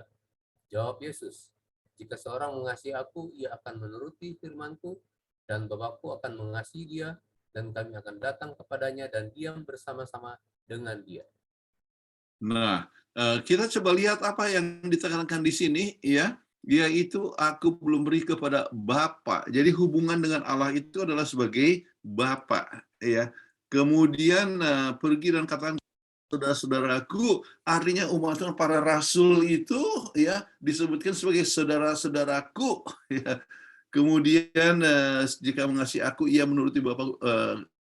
23, jawab Yesus, jika seorang mengasihi aku, ia akan menuruti firman-Ku, dan Bapakku akan mengasihi dia, dan kami akan datang kepadanya dan diam bersama-sama dengan dia. Nah, kita coba lihat apa yang ditekankan di sini, ya, yaitu aku belum beri kepada Bapa. Jadi hubungan dengan Allah itu adalah sebagai Bapa, ya. Kemudian pergi dan katakan saudara-saudaraku, artinya umat Tuhan, para rasul itu ya disebutkan sebagai saudara-saudaraku, ya. Kemudian jika mengasihi aku, ia menuruti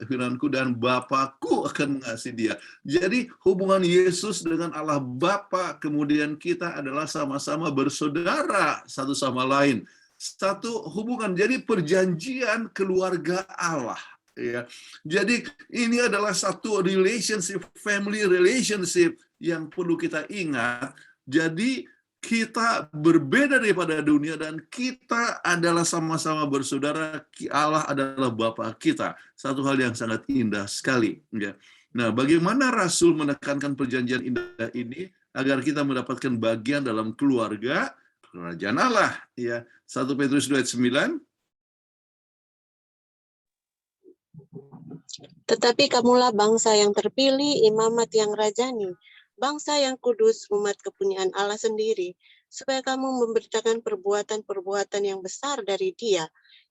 firman-Ku, dan Bapakku akan mengasihi dia. Jadi hubungan Yesus dengan Allah Bapa, kemudian kita adalah sama-sama bersaudara satu sama lain. Satu hubungan, jadi perjanjian keluarga Allah. Ya, jadi ini adalah satu relationship, family relationship yang perlu kita ingat. Jadi kita berbeda daripada dunia dan kita adalah sama-sama bersaudara. Allah adalah Bapa kita. Satu hal yang sangat indah sekali. Ya. Nah, bagaimana Rasul menekankan perjanjian indah ini agar kita mendapatkan bagian dalam keluarga kerajaan Allah? Ya, 1 Petrus 2 ayat 9. Tetapi kamulah bangsa yang terpilih, imamat yang rajani, bangsa yang kudus, umat kepunyaan Allah sendiri, supaya kamu memberitakan perbuatan-perbuatan yang besar dari Dia,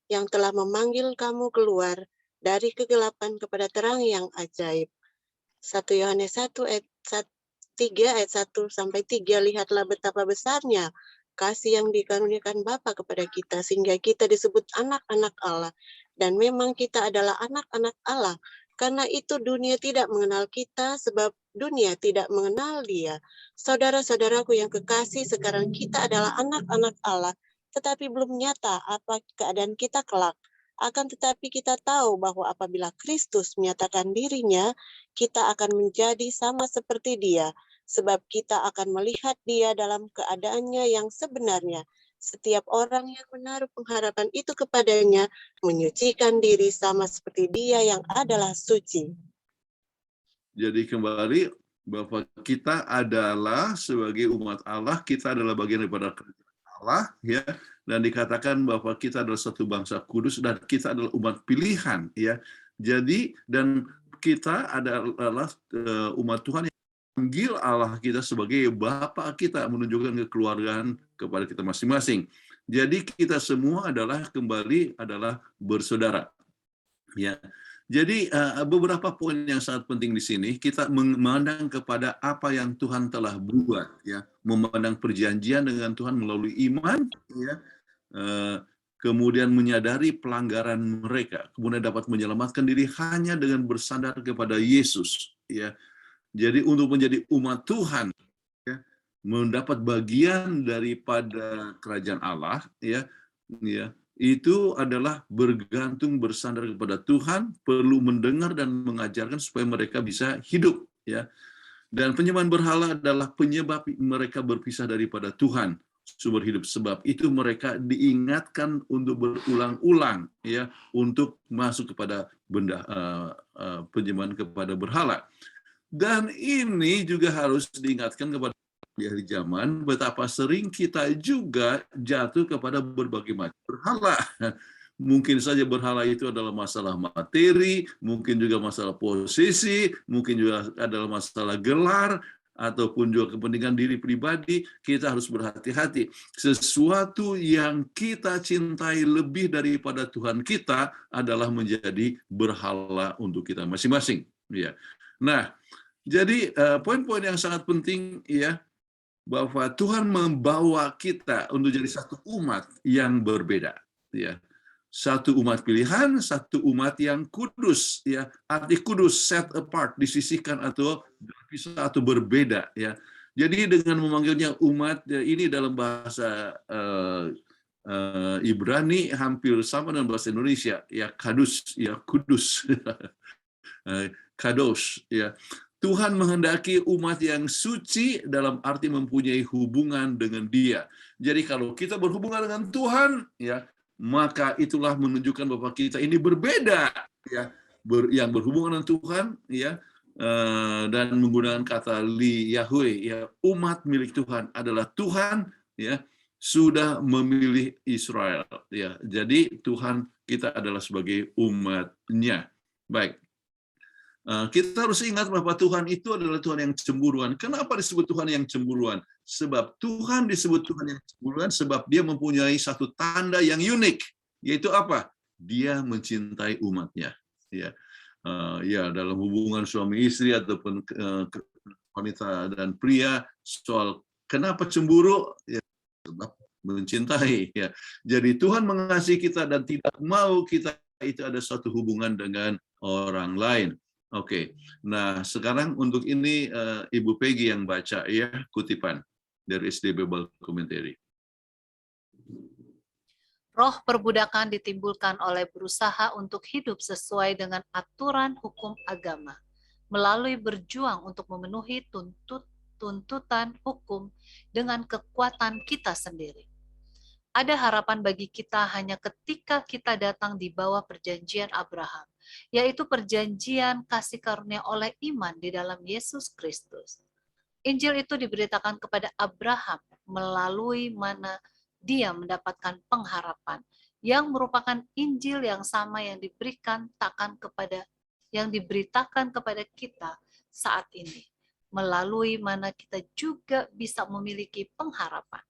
yang telah memanggil kamu keluar dari kegelapan kepada terang yang ajaib. 1 Yohanes 1 ayat 3 ayat 1 sampai 3, lihatlah betapa besarnya kasih yang dikaruniakan Bapa kepada kita, sehingga kita disebut anak-anak Allah. Dan memang kita adalah anak-anak Allah. Karena itu dunia tidak mengenal kita, sebab dunia tidak mengenal Dia. Saudara-saudaraku yang kekasih, sekarang kita adalah anak-anak Allah, tetapi belum nyata apa keadaan kita kelak. Akan tetapi kita tahu bahwa apabila Kristus menyatakan dirinya, kita akan menjadi sama seperti Dia, sebab kita akan melihat Dia dalam keadaannya yang sebenarnya. Setiap orang yang menaruh pengharapan itu kepadanya menyucikan diri sama seperti Dia yang adalah suci. Jadi kembali bahwa kita adalah sebagai umat Allah, kita adalah bagian daripada Allah, ya, dan dikatakan bahwa kita adalah satu bangsa kudus dan kita adalah umat pilihan, ya. Jadi dan kita adalah umat Tuhan yang panggil Allah kita sebagai Bapa kita, menunjukkan kekeluargaan kepada kita masing-masing. Jadi kita semua adalah bersaudara. Ya. Jadi beberapa poin yang sangat penting di sini, kita memandang kepada apa yang Tuhan telah buat, ya, memandang perjanjian dengan Tuhan melalui iman, ya. Kemudian menyadari pelanggaran mereka, kemudian dapat menyelamatkan diri hanya dengan bersandar kepada Yesus, ya. Jadi untuk menjadi umat Tuhan, ya, mendapat bagian daripada kerajaan Allah, ya, itu adalah bergantung bersandar kepada Tuhan, perlu mendengar dan mengajarkan supaya mereka bisa hidup, ya. Dan penyembahan berhala adalah penyebab mereka berpisah daripada Tuhan, sumber hidup. Sebab itu mereka diingatkan untuk berulang-ulang, ya, untuk masuk kepada penyembahan kepada berhala. Dan ini juga harus diingatkan kepada di akhir zaman, betapa sering kita juga jatuh kepada berbagai macam berhala. Mungkin saja berhala itu adalah masalah materi, mungkin juga masalah posisi, mungkin juga adalah masalah gelar, ataupun juga kepentingan diri pribadi. Kita harus berhati-hati. Sesuatu yang kita cintai lebih daripada Tuhan kita adalah menjadi berhala untuk kita masing-masing. Ya. Nah, jadi poin-poin yang sangat penting, ya, bahwa Tuhan membawa kita untuk jadi satu umat yang berbeda, ya. Satu umat pilihan, satu umat yang kudus, ya. Arti kudus, set apart, disisihkan atau berpisah atau berbeda, ya. Jadi dengan memanggilnya umat, ini dalam bahasa Ibrani hampir sama dengan bahasa Indonesia, ya, kadus, ya, kudus, kados, ya. Tuhan menghendaki umat yang suci dalam arti mempunyai hubungan dengan Dia. Jadi kalau kita berhubungan dengan Tuhan, ya, maka itulah menunjukkan bahwa kita ini berbeda, ya, yang berhubungan dengan Tuhan, ya, dan menggunakan kata li Yahweh, ya, umat milik Tuhan adalah Tuhan, ya, sudah memilih Israel, ya. Jadi Tuhan kita adalah sebagai umatnya. Baik. Kita harus ingat bahwa Tuhan itu adalah Tuhan yang cemburuan. Kenapa disebut Tuhan yang cemburuan? Sebab Tuhan disebut Tuhan yang cemburuan sebab Dia mempunyai satu tanda yang unik, yaitu apa? Dia mencintai umatnya. Ya, ya, dalam hubungan suami istri ataupun wanita dan pria, soal kenapa cemburu? Ya, sebab mencintai. Ya, jadi Tuhan mengasihi kita dan tidak mau kita itu ada suatu hubungan dengan orang lain. Oke, nah sekarang untuk ini Ibu Peggy yang baca, ya, kutipan dari SD Bible Commentary. Roh perbudakan ditimbulkan oleh berusaha untuk hidup sesuai dengan aturan hukum agama, melalui berjuang untuk memenuhi tuntutan hukum dengan kekuatan kita sendiri. Ada harapan bagi kita hanya ketika kita datang di bawah perjanjian Abraham, yaitu perjanjian kasih karunia oleh iman di dalam Yesus Kristus. Injil itu diberitakan kepada Abraham melalui mana dia mendapatkan pengharapan, yang merupakan Injil yang sama yang diberitakan kepada kita saat ini, melalui mana kita juga bisa memiliki pengharapan.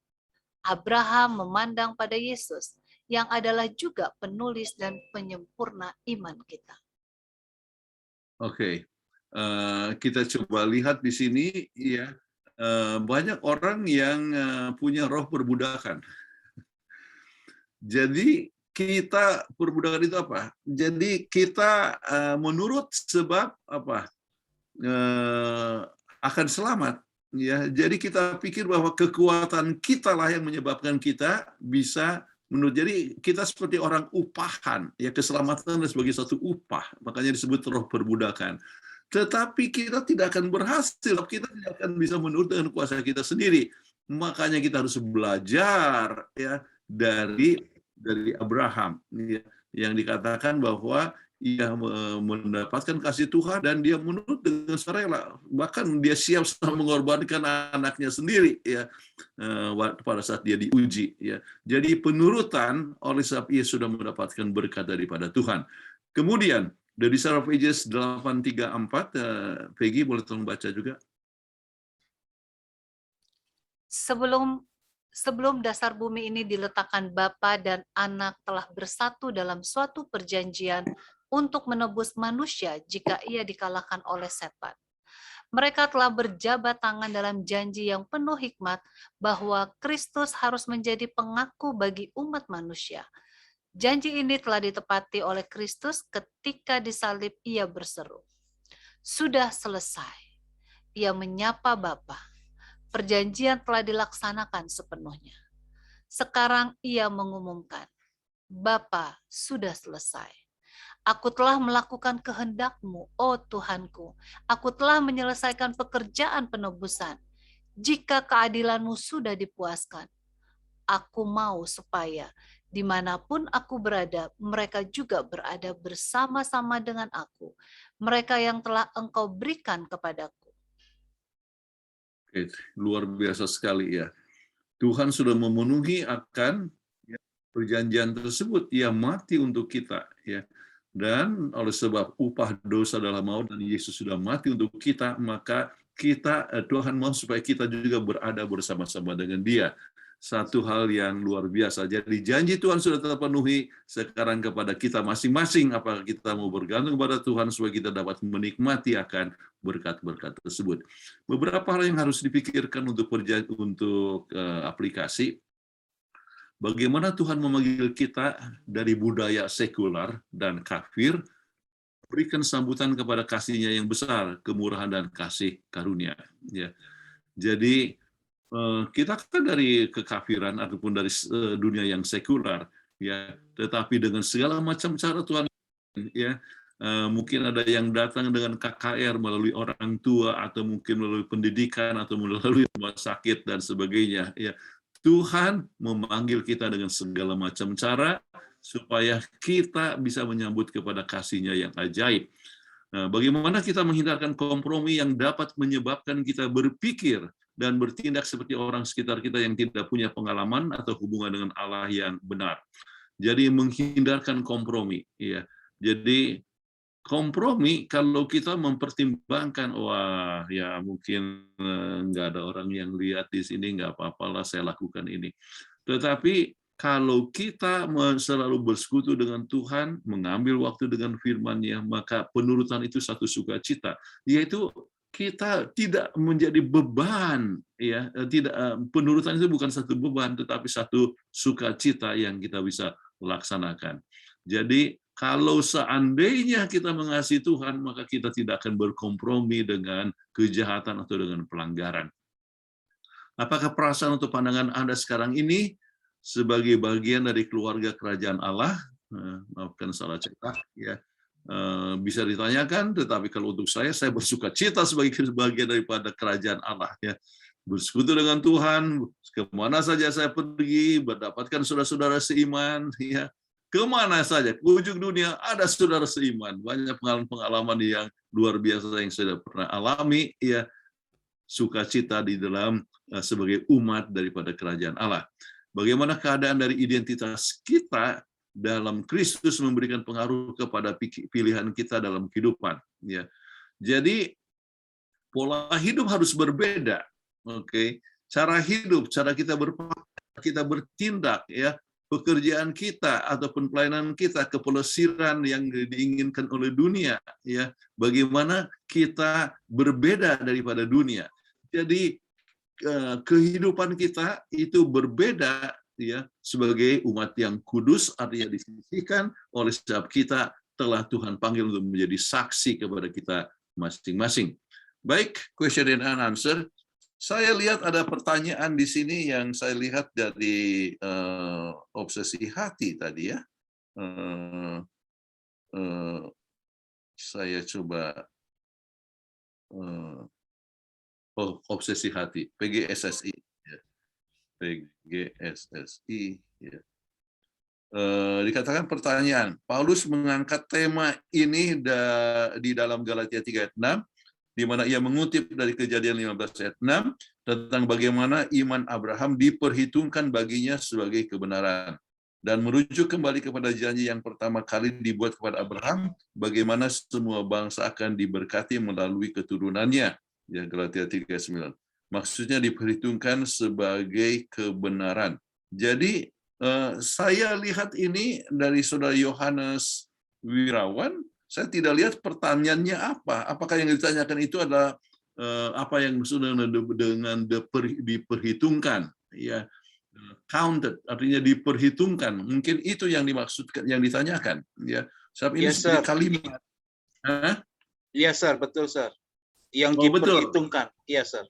Abraham memandang pada Yesus, yang adalah juga penulis dan penyempurna iman kita. Oke, kita coba lihat di sini, ya, banyak orang yang punya roh perbudakan. Jadi kita perbudakan itu apa? Jadi kita menurut sebab apa? Akan selamat. Ya, jadi kita pikir bahwa kekuatan kita lah yang menyebabkan kita bisa menurut. Jadi kita seperti orang upahan, ya, keselamatan sebagai satu upah, makanya disebut roh perbudakan. Tetapi kita tidak akan berhasil, kita tidak akan bisa menurut dengan kuasa kita sendiri. Makanya kita harus belajar, ya, dari Abraham, ya, yang dikatakan bahwa ia mendapatkan kasih Tuhan dan dia menurut dengan sukarela, bahkan dia siap mengorbankan anaknya sendiri, ya, pada saat dia diuji, ya. Jadi penurutan oleh sebab ia sudah mendapatkan berkat daripada Tuhan. Kemudian dari Sarah Pages 834, Peggy boleh tolong baca juga. Sebelum dasar bumi ini diletakkan, Bapa dan Anak telah bersatu dalam suatu perjanjian untuk menebus manusia jika ia dikalahkan oleh setan. Mereka telah berjabat tangan dalam janji yang penuh hikmat bahwa Kristus harus menjadi pengaku bagi umat manusia. Janji ini telah ditepati oleh Kristus ketika disalib. Ia berseru, "Sudah selesai." Ia menyapa Bapa. Perjanjian telah dilaksanakan sepenuhnya. Sekarang ia mengumumkan, "Bapa, sudah selesai. Aku telah melakukan kehendak-Mu, oh Tuhanku. Aku telah menyelesaikan pekerjaan penebusan. Jika keadilan-Mu sudah dipuaskan, aku mau supaya dimanapun aku berada, mereka juga berada bersama-sama dengan aku, mereka yang telah Engkau berikan kepadaku." Oke, luar biasa sekali, ya. Tuhan sudah memenuhi akan, ya, perjanjian tersebut. Ia mati untuk kita, ya. Dan oleh sebab upah dosa adalah maut dan Yesus sudah mati untuk kita, maka Tuhan mau supaya kita juga berada bersama-sama dengan Dia. Satu hal yang luar biasa. Jadi janji Tuhan sudah terpenuhi, sekarang kepada kita masing-masing, apakah kita mau bergantung kepada Tuhan supaya kita dapat menikmati akan berkat-berkat tersebut. Beberapa hal yang harus dipikirkan untuk aplikasi. bagaimana Tuhan memanggil kita dari budaya sekular dan kafir, berikan sambutan kepada kasih-Nya yang besar, kemurahan dan kasih karunia. Ya. Jadi kita kan dari kekafiran ataupun dari dunia yang sekular, ya, tetapi dengan segala macam cara Tuhan, ya, mungkin ada yang datang dengan KKR melalui orang tua atau mungkin melalui pendidikan atau melalui rumah sakit dan sebagainya. Ya, Tuhan memanggil kita dengan segala macam cara supaya kita bisa menyambut kepada kasih-Nya yang ajaib. Nah, bagaimana kita menghindarkan kompromi yang dapat menyebabkan kita berpikir dan bertindak seperti orang sekitar kita yang tidak punya pengalaman atau hubungan dengan Allah yang benar. Jadi menghindarkan kompromi, ya. Jadi kompromi kalau kita mempertimbangkan, wah ya mungkin nggak ada orang yang lihat di sini, nggak apa-apalah saya lakukan ini. Tetapi kalau kita selalu bersekutu dengan Tuhan, mengambil waktu dengan firman-Nya, maka penurutan itu satu sukacita, yaitu kita tidak menjadi beban, ya. Tidak, penurutan itu bukan satu beban, tetapi satu sukacita yang kita bisa laksanakan. Jadi kalau seandainya kita mengasihi Tuhan, maka kita tidak akan berkompromi dengan kejahatan atau dengan pelanggaran. Apakah perasaan atau pandangan Anda sekarang ini sebagai bagian dari keluarga kerajaan Allah? Maafkan salah cetak, ya. Bisa ditanyakan, tetapi kalau untuk saya bersukacita sebagai bagian daripada kerajaan Allah, ya. Bersekutu dengan Tuhan, kemana saja saya pergi, mendapatkan saudara-saudara seiman, ya. Kemana saja, ke ujung dunia ada saudara seiman. Banyak pengalaman yang luar biasa yang saya pernah alami, ya. Sukacita di dalam sebagai umat daripada kerajaan Allah. Bagaimana keadaan dari identitas kita dalam Kristus memberikan pengaruh kepada pilihan kita dalam kehidupan, ya. Jadi pola hidup harus berbeda, oke. Cara hidup, cara kita kita bertindak, ya, pekerjaan kita ataupun pelayanan kita, kepelesiran yang diinginkan oleh dunia, ya. Bagaimana kita berbeda daripada dunia. Jadi kehidupan kita itu berbeda, ya, sebagai umat yang kudus, artinya disisihkan oleh sebab kita telah Tuhan panggil untuk menjadi saksi kepada kita masing-masing. Baik, question and answer. Saya lihat ada pertanyaan di sini yang saya lihat dari obsesi hati tadi, ya. Saya coba obsesi hati, PGSSI. PGSSI, ya. Dikatakan pertanyaan, Paulus mengangkat tema ini di dalam Galatia 3 ayat 6, di mana ia mengutip dari Kejadian 15 ayat 6 tentang bagaimana iman Abraham diperhitungkan baginya sebagai kebenaran, dan merujuk kembali kepada janji yang pertama kali dibuat kepada Abraham, bagaimana semua bangsa akan diberkati melalui keturunannya, ya, Galatia 3:9. Maksudnya diperhitungkan sebagai kebenaran. Jadi saya lihat ini dari Saudara Yohanes Wirawan, saya tidak lihat pertanyaannya apa. Apakah yang ditanyakan itu adalah apa yang maksudnya dengan diperhitungkan, ya, counted, artinya diperhitungkan. Mungkin itu yang dimaksudkan, yang ditanyakan, ya. Sebab ini seperti kalimat. Iya, Sir, betul, Sir. Yang diperhitungkan. Iya, Sir.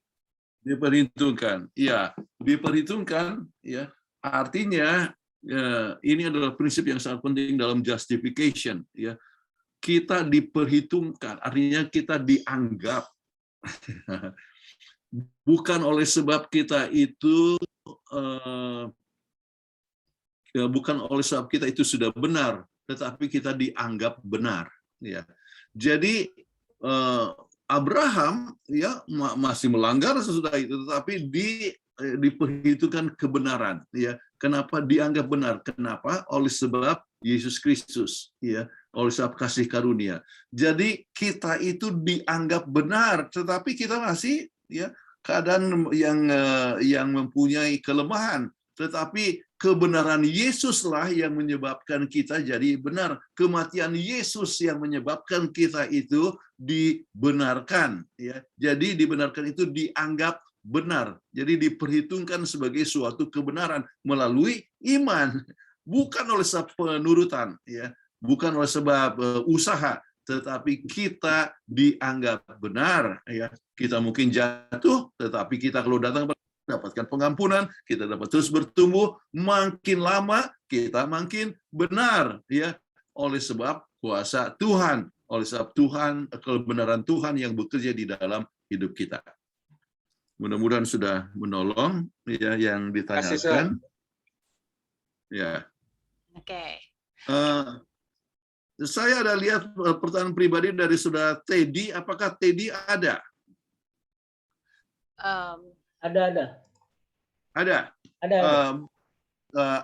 Diperhitungkan, ya, diperhitungkan, ya, artinya ya, ini adalah prinsip yang sangat penting dalam justification, ya. Kita diperhitungkan, artinya kita dianggap, bukan oleh sebab kita itu ya, bukan oleh sebab kita itu sudah benar, tetapi kita dianggap benar, ya. Jadi Abraham, ya, masih melanggar sesudah itu, tetapi diperhitungkan kebenaran, ya. Kenapa dianggap benar? Kenapa? Oleh sebab Yesus Kristus, ya, oleh sebab kasih karunia. Jadi kita itu dianggap benar, tetapi kita masih, ya, keadaan yang mempunyai kelemahan. Tetapi kebenaran Yesuslah yang menyebabkan kita jadi benar. Kematian Yesus yang menyebabkan kita itu dibenarkan, ya. Jadi dibenarkan itu dianggap benar. Jadi diperhitungkan sebagai suatu kebenaran melalui iman, bukan oleh sebab penurutan, ya, bukan oleh sebab usaha, tetapi kita dianggap benar, ya. Kita mungkin jatuh, tetapi kita kalau datang dapatkan pengampunan, kita dapat terus bertumbuh, makin lama kita makin benar, ya, oleh sebab kuasa Tuhan, oleh sebab Tuhan, kebenaran Tuhan yang bekerja di dalam hidup kita. Mudah-mudahan sudah menolong, ya, yang ditanyakan. Ya. Oke. Saya ada lihat pertanyaan pribadi dari saudara Teddy. Apakah Teddy ada? Ada.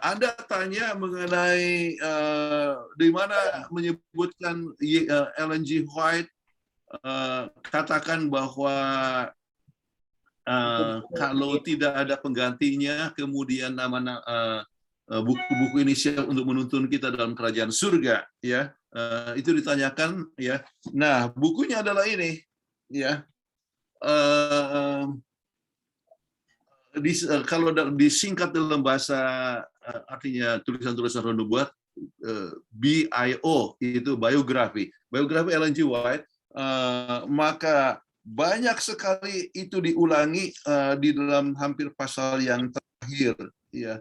Anda tanya mengenai di mana menyebutkan Ellen G. White katakan bahwa kalau tidak ada penggantinya, kemudian buku-buku ini siap untuk menuntun kita dalam kerajaan surga, ya. Itu ditanyakan, ya. Nah, bukunya adalah ini, ya. Kalau disingkat dalam bahasa artinya tulisan-tulisan nubuat, BIO itu biografi Ellen G. White, maka banyak sekali itu diulangi di dalam hampir pasal yang terakhir, ya.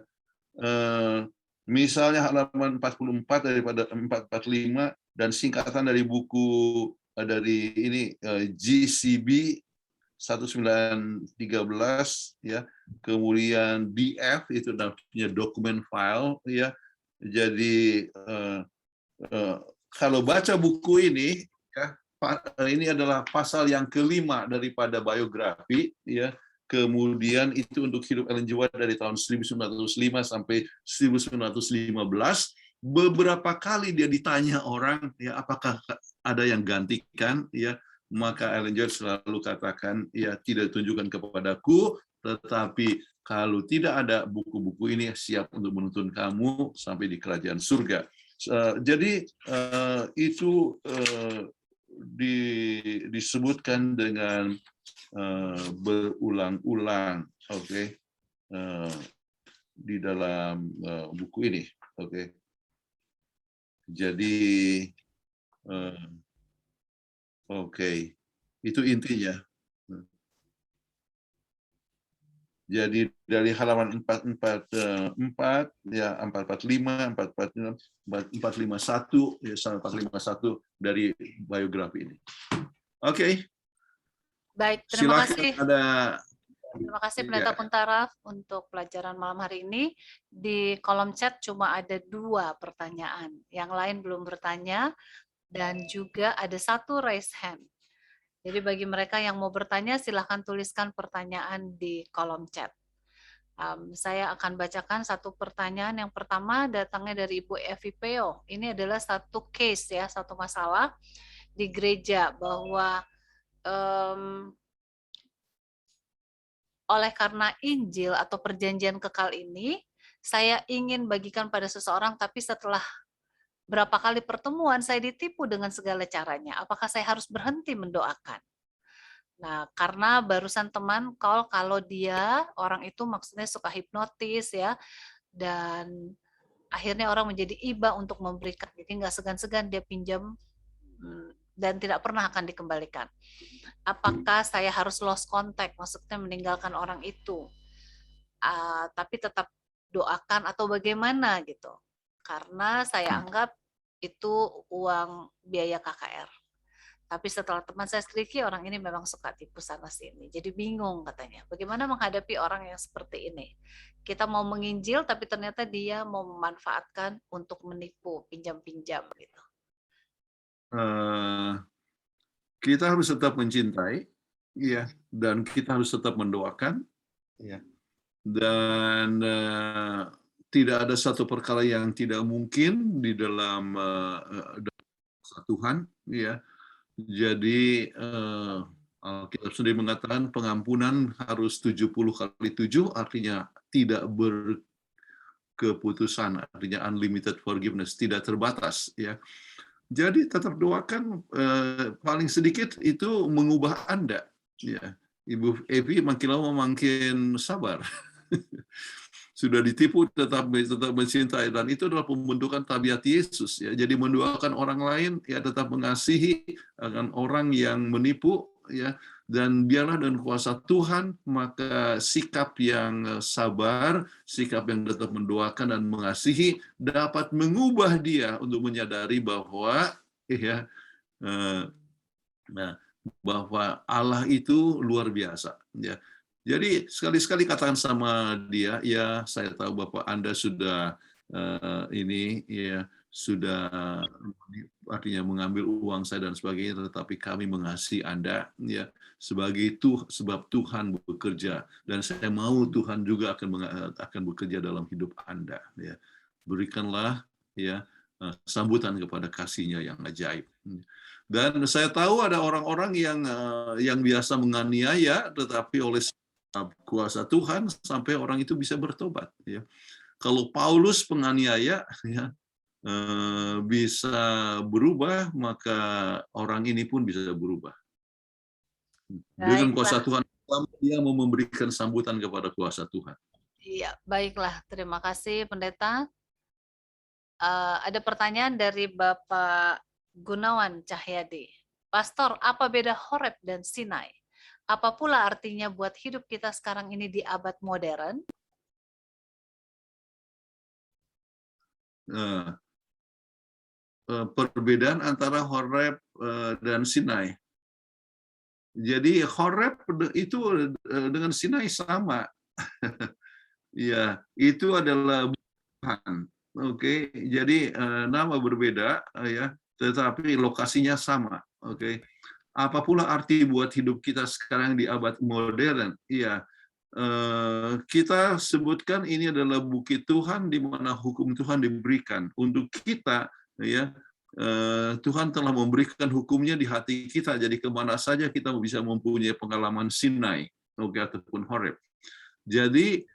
Misalnya halaman 44 daripada 445 dan singkatan dari buku dari ini GCB 1913, ya. Kemudian DF itu namanya dokumen file, ya. Jadi kalau baca buku ini, ya, ini adalah pasal yang kelima daripada biografi, ya. Kemudian itu untuk hidup Ellen G. White dari tahun 1905 sampai 1915. Beberapa kali dia ditanya orang, ya, apakah ada yang gantikan, ya. Maka Ellen G. White selalu katakan, ya, tidak tunjukkan kepadaku, tetapi kalau tidak ada buku-buku ini siap untuk menuntun kamu sampai di kerajaan surga. Jadi itu disebutkan dengan berulang-ulang, oke, di dalam buku ini, oke. Jadi oke, itu intinya. Jadi dari halaman 444, ya, 445, 446, 451, ya, sampai 451 dari biografi ini. Oke. Baik, terima Silakan kasih. Terima kasih Pendeta Puntaraf untuk pelajaran malam hari ini. Di kolom chat cuma ada 2 pertanyaan. Yang lain belum bertanya dan juga ada 1 raise hand. Jadi bagi mereka yang mau bertanya silahkan tuliskan pertanyaan di kolom chat. Saya akan bacakan 1 pertanyaan. Yang pertama datangnya dari Ibu Evi Peo. Ini adalah 1 case, ya, 1 masalah di gereja bahwa oleh karena Injil atau perjanjian kekal ini, saya ingin bagikan pada seseorang, tapi setelah berapa kali pertemuan saya ditipu dengan segala caranya. Apakah saya harus berhenti mendoakan? Nah, karena barusan teman call kalau dia, orang itu maksudnya suka hipnotis, ya, dan akhirnya orang menjadi iba untuk memberikan. Jadi nggak segan-segan dia pinjam dan tidak pernah akan dikembalikan. Apakah saya harus lost contact, maksudnya meninggalkan orang itu, tapi tetap doakan atau bagaimana gitu? Karena saya anggap itu uang biaya KKR. Tapi setelah teman saya selidiki, orang ini memang suka tipu sana sini. Jadi bingung katanya. Bagaimana menghadapi orang yang seperti ini? Kita mau menginjil, tapi ternyata dia mau memanfaatkan untuk menipu, pinjam-pinjam gitu. Kita harus tetap mencintai, ya, dan kita harus tetap mendoakan, ya, dan tidak ada satu perkara yang tidak mungkin di dalam Tuhan, ya. Jadi Alkitab sendiri mengatakan pengampunan harus 70 kali 7, artinya tidak berkeputusan, artinya unlimited forgiveness, tidak terbatas, ya. Jadi tetap doakan, paling sedikit itu mengubah Anda, ya. Ibu Evi makin lama makin sabar. Sudah ditipu tetap mencintai, dan itu adalah pembentukan tabiat Yesus ya. Jadi mendoakan orang lain ya, tetap mengasihi akan orang yang menipu ya, dan biarlah dengan kuasa Tuhan maka sikap yang sabar, sikap yang tetap mendoakan dan mengasihi dapat mengubah dia untuk menyadari bahwa ya bahwa Allah itu luar biasa ya. Jadi sekali-sekali katakan sama dia, ya saya tahu Bapak Anda sudah ini ya, sudah artinya mengambil uang saya dan sebagainya, tetapi kami mengasihi Anda ya sebagai sebab Tuhan bekerja, dan saya mau Tuhan juga akan bekerja dalam hidup Anda ya. Berikanlah ya sambutan kepada kasih-Nya yang ajaib. Dan saya tahu ada orang-orang yang biasa menganiaya, tetapi oleh kuasa Tuhan sampai orang itu bisa bertobat ya. Kalau Paulus penganiaya ya bisa berubah, maka orang ini pun bisa berubah dengan kuasa Tuhan. Dia mau memberikan sambutan kepada kuasa Tuhan. Iya, baiklah, terima kasih Pendeta. Ada pertanyaan dari Bapak Gunawan Cahyadi. Pastor, apa beda Horeb dan Sinai? Apa pula artinya buat hidup kita sekarang ini di abad modern? Perbedaan antara Horeb dan Sinai. Jadi Horeb itu dengan Sinai sama. Ya, itu adalah Tuhan. Oke, jadi nama berbeda ya, tetapi lokasinya sama. Oke. Apa pula arti buat hidup kita sekarang di abad modern? Iya, kita sebutkan ini adalah bukit Tuhan di mana hukum Tuhan diberikan untuk kita. Ya, Tuhan telah memberikan hukumnya di hati kita. Jadi kemana saja kita bisa mempunyai pengalaman Sinai, oke, ataupun Horeb. Jadi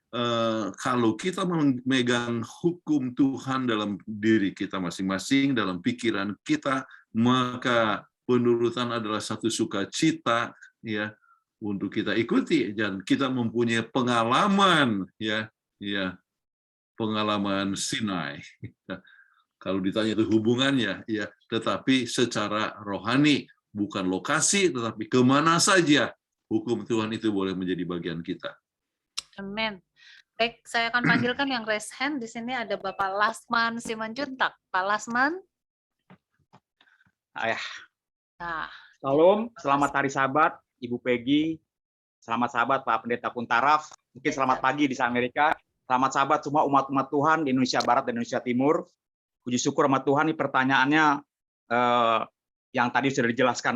kalau kita memegang hukum Tuhan dalam diri kita masing-masing, dalam pikiran kita, maka penurutan adalah satu sukacita ya untuk kita ikuti, dan kita mempunyai pengalaman ya pengalaman Sinai. Kalau ditanya itu hubungannya ya, tetapi secara rohani, bukan lokasi, tetapi kemana saja hukum Tuhan itu boleh menjadi bagian kita. Amin. Baik, saya akan panggilkan yang raise hand. Di sini ada Bapak Lasman Simanjuntak. Pak Lasman. Ayah. Nah, Salam, selamat hari Sabat, Ibu Peggy, selamat Sabat Pak Pendeta Puntaraf, mungkin selamat pagi di Amerika, selamat Sabat semua umat-umat Tuhan di Indonesia Barat dan Indonesia Timur. Puji syukur sama Tuhan, ini pertanyaannya yang tadi sudah dijelaskan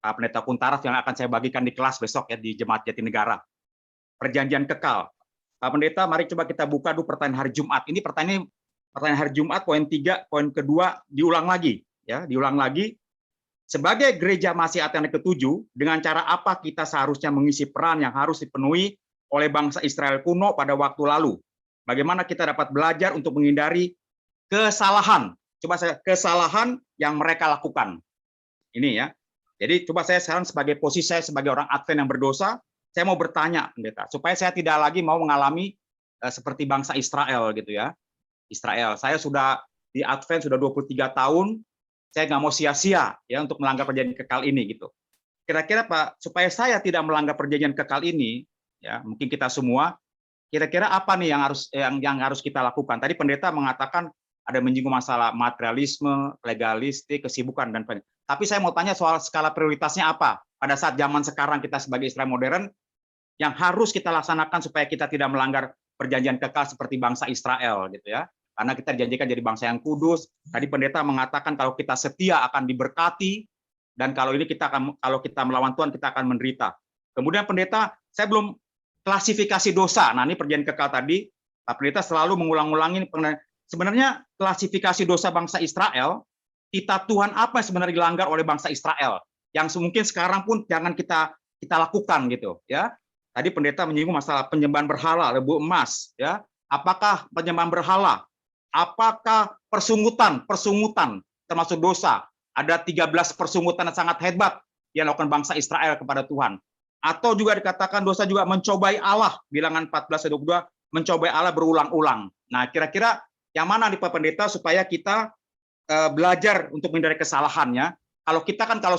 Pak Pendeta Puntaraf yang akan saya bagikan di kelas besok ya di Jemaat Jatinegara. Perjanjian kekal. Pak Pendeta, mari coba kita buka dulu pertanyaan hari Jumat. Ini pertanyaan hari Jumat, poin 3, poin kedua, diulang lagi. Ya, diulang lagi. Sebagai gereja Masih yang ke-7, dengan cara apa kita seharusnya mengisi peran yang harus dipenuhi oleh bangsa Israel kuno pada waktu lalu? Bagaimana kita dapat belajar untuk menghindari kesalahan? Coba saya kesalahan yang mereka lakukan. Ini ya. Jadi coba saya sekarang sebagai posisi saya sebagai orang Advent yang berdosa, saya mau bertanya, Pendeta, supaya saya tidak lagi mau mengalami seperti bangsa Israel gitu ya. Israel, saya sudah di Advent sudah 23 tahun. Saya nggak mau sia-sia ya untuk melanggar perjanjian kekal ini gitu. Kira-kira Pak, supaya saya tidak melanggar perjanjian kekal ini, ya mungkin kita semua, kira-kira apa nih yang harus kita lakukan? Tadi Pendeta mengatakan ada menyinggung masalah materialisme, legalistik, kesibukan dan lain-lain. Tapi saya mau tanya soal skala prioritasnya apa? Pada saat zaman sekarang kita sebagai Israel modern, yang harus kita laksanakan supaya kita tidak melanggar perjanjian kekal seperti bangsa Israel gitu ya. Karena kita dijanjikan jadi bangsa yang kudus. Tadi Pendeta mengatakan kalau kita setia akan diberkati, dan kalau kita melawan Tuhan kita akan menderita. Kemudian Pendeta, saya belum klasifikasi dosa. Nah ini perjanjian kekal tadi, Pak Pendeta selalu mengulang-ulangi sebenarnya klasifikasi dosa bangsa Israel. Kita Tuhan apa yang sebenarnya dilanggar oleh bangsa Israel? Yang mungkin sekarang pun jangan kita lakukan gitu ya. Tadi Pendeta menyinggung masalah penyembahan berhala, lembu emas ya. Apakah penyembahan berhala? Apakah persungutan termasuk dosa? Ada 13 persungutan yang sangat hebat yang dilakukan bangsa Israel kepada Tuhan. Atau juga dikatakan dosa juga mencobai Allah, bilangan 14:22, mencobai Allah berulang-ulang. Nah, kira-kira yang mana nih Pak Pendeta supaya kita belajar untuk menghindari kesalahannya? Kalau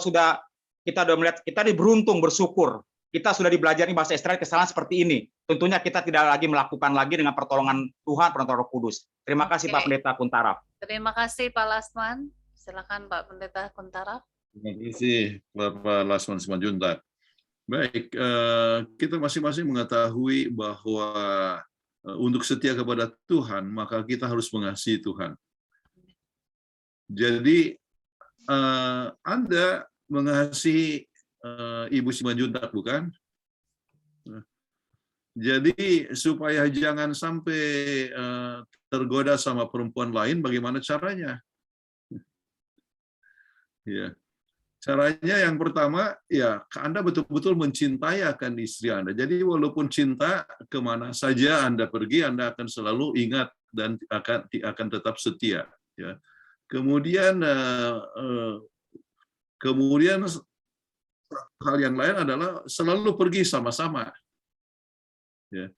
sudah kita udah melihat, kita beruntung, bersyukur, kita sudah dibelajari bahasa Israel kesalahan seperti ini. Tentunya kita tidak lagi melakukan lagi dengan pertolongan Tuhan, pertolongan Roh Kudus. Terima kasih Pak Pendeta Kuntaraf. Terima kasih Pak Lasman. Silakan Pak Pendeta Kuntaraf. Terima kasih Bapak Lasman Simanjuntak. Baik, kita masing-masing mengetahui bahwa untuk setia kepada Tuhan, maka kita harus mengasihi Tuhan. Jadi, Anda mengasihi Ibu Simanjuntak, bukan? Jadi, supaya jangan sampai tergoda sama perempuan lain, bagaimana caranya? Ya. Caranya yang pertama, ya Anda betul-betul mencintai akan istri Anda. Jadi walaupun cinta, kemana saja Anda pergi, Anda akan selalu ingat dan akan tetap setia. Ya. Kemudian hal yang lain adalah selalu pergi sama-sama. Ya.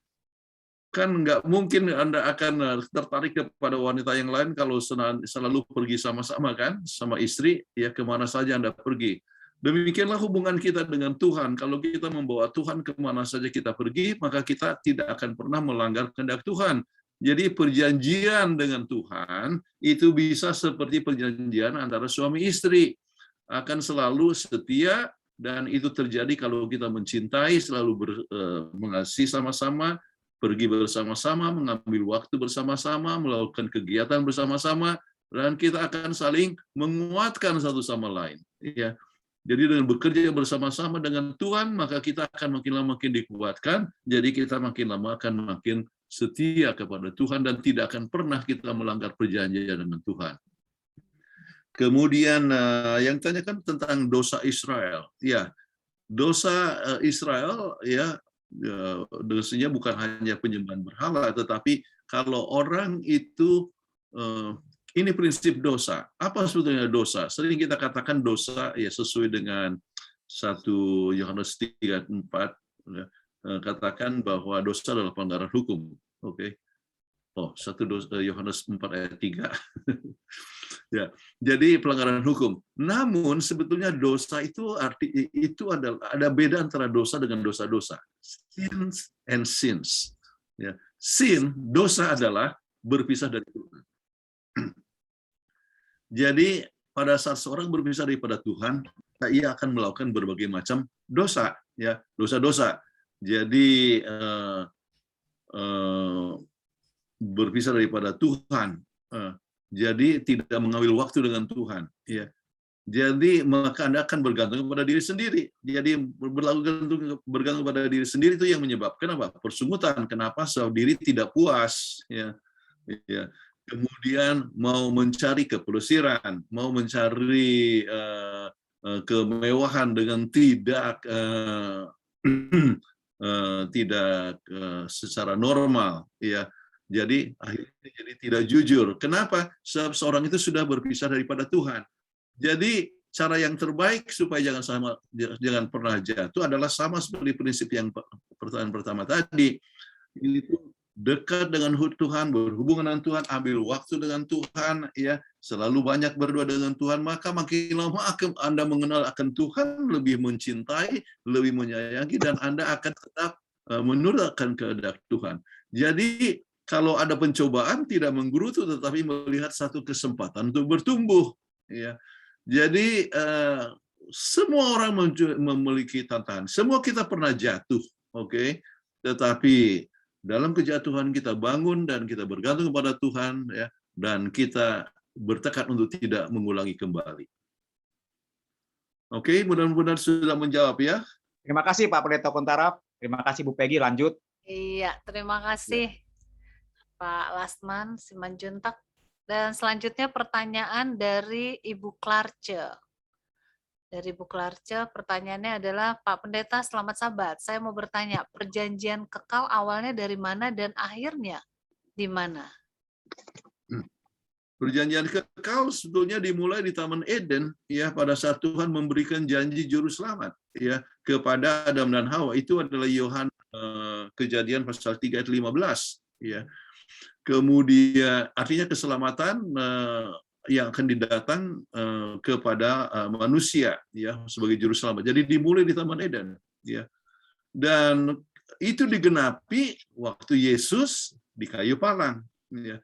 Kan nggak mungkin Anda akan tertarik kepada wanita yang lain kalau selalu pergi sama-sama kan, sama istri, ya kemana saja Anda pergi. Demikianlah hubungan kita dengan Tuhan. Kalau kita membawa Tuhan kemana saja kita pergi, maka kita tidak akan pernah melanggar kehendak Tuhan. Jadi perjanjian dengan Tuhan itu bisa seperti perjanjian antara suami istri. Akan selalu setia, dan itu terjadi kalau kita mencintai, selalu mengasihi sama-sama, pergi bersama-sama, mengambil waktu bersama-sama, melakukan kegiatan bersama-sama, dan kita akan saling menguatkan satu sama lain. Ya. Jadi dengan bekerja bersama-sama dengan Tuhan, maka kita akan makin lama makin dikuatkan, jadi kita makin lama akan makin setia kepada Tuhan, dan tidak akan pernah kita melanggar perjanjian dengan Tuhan. Kemudian yang tanyakan tentang dosa Israel. Ya, dosa Israel, ya, dosanya bukan hanya penyembahan berhala, tetapi kalau orang itu, ini prinsip dosa. Apa sebetulnya dosa? Sering kita katakan dosa ya sesuai dengan 1 Yohanes 3:4, ya, katakan bahwa dosa adalah pelanggaran hukum. Oke. Oh, 1 Yohanes 4 ayat 3. Ya, jadi pelanggaran hukum. Namun sebetulnya dosa itu ada beda antara dosa dengan dosa-dosa. Sins and sins. Ya, sin, dosa adalah berpisah dari Tuhan. Jadi pada saat seorang berpisah daripada Tuhan, ia akan melakukan berbagai macam dosa, ya, dosa-dosa. Jadi berpisah daripada Tuhan. Jadi tidak mengambil waktu dengan Tuhan, ya. Jadi maka Anda akan bergantung kepada diri sendiri. Jadi bergantung kepada diri sendiri itu yang menyebabkan apa? Persungutan. Kenapa? Sebab diri tidak puas, ya. Ya. Kemudian mau mencari kepelesiran, mau mencari kemewahan dengan tidak secara normal, ya. Jadi akhirnya jadi tidak jujur. Kenapa? Sebab seorang itu sudah berpisah daripada Tuhan. Jadi cara yang terbaik supaya jangan pernah jatuh adalah sama seperti prinsip yang pertanyaan pertama tadi. Itu dekat dengan Tuhan, berhubungan dengan Tuhan, ambil waktu dengan Tuhan, ya, selalu banyak berdoa dengan Tuhan, maka makin lama Anda mengenal akan Tuhan, lebih mencintai, lebih menyayangi, dan Anda akan tetap menurutkan kehendak Tuhan. Jadi kalau ada pencobaan tidak menggerutu, tetapi melihat satu kesempatan untuk bertumbuh. Ya. Jadi semua orang memiliki tantangan. Semua kita pernah jatuh, oke? Tetapi dalam kejatuhan kita bangun dan kita bergantung kepada Tuhan, ya, dan kita bertekad untuk tidak mengulangi kembali. Oke, mudah-mudahan sudah menjawab ya. Terima kasih Pak Pendeta Kuntaraf. Terima kasih Bu Peggy. Lanjut. Iya, terima kasih Pak Lasman Simanjuntak. Dan selanjutnya pertanyaan dari Ibu Clarce. Dari Ibu Clarce, pertanyaannya adalah, Pak Pendeta selamat sabat, saya mau bertanya, perjanjian kekal awalnya dari mana dan akhirnya di mana? Perjanjian kekal sebetulnya dimulai di Taman Eden ya, pada saat Tuhan memberikan janji juru selamat ya kepada Adam dan Hawa. Itu adalah Yohanes Kejadian pasal 3 ayat 15 ya. Kemudian artinya keselamatan yang akan didatang kepada manusia ya sebagai juru selamat. Jadi dimulai di Taman Eden ya. Dan itu digenapi waktu Yesus di kayu palang ya.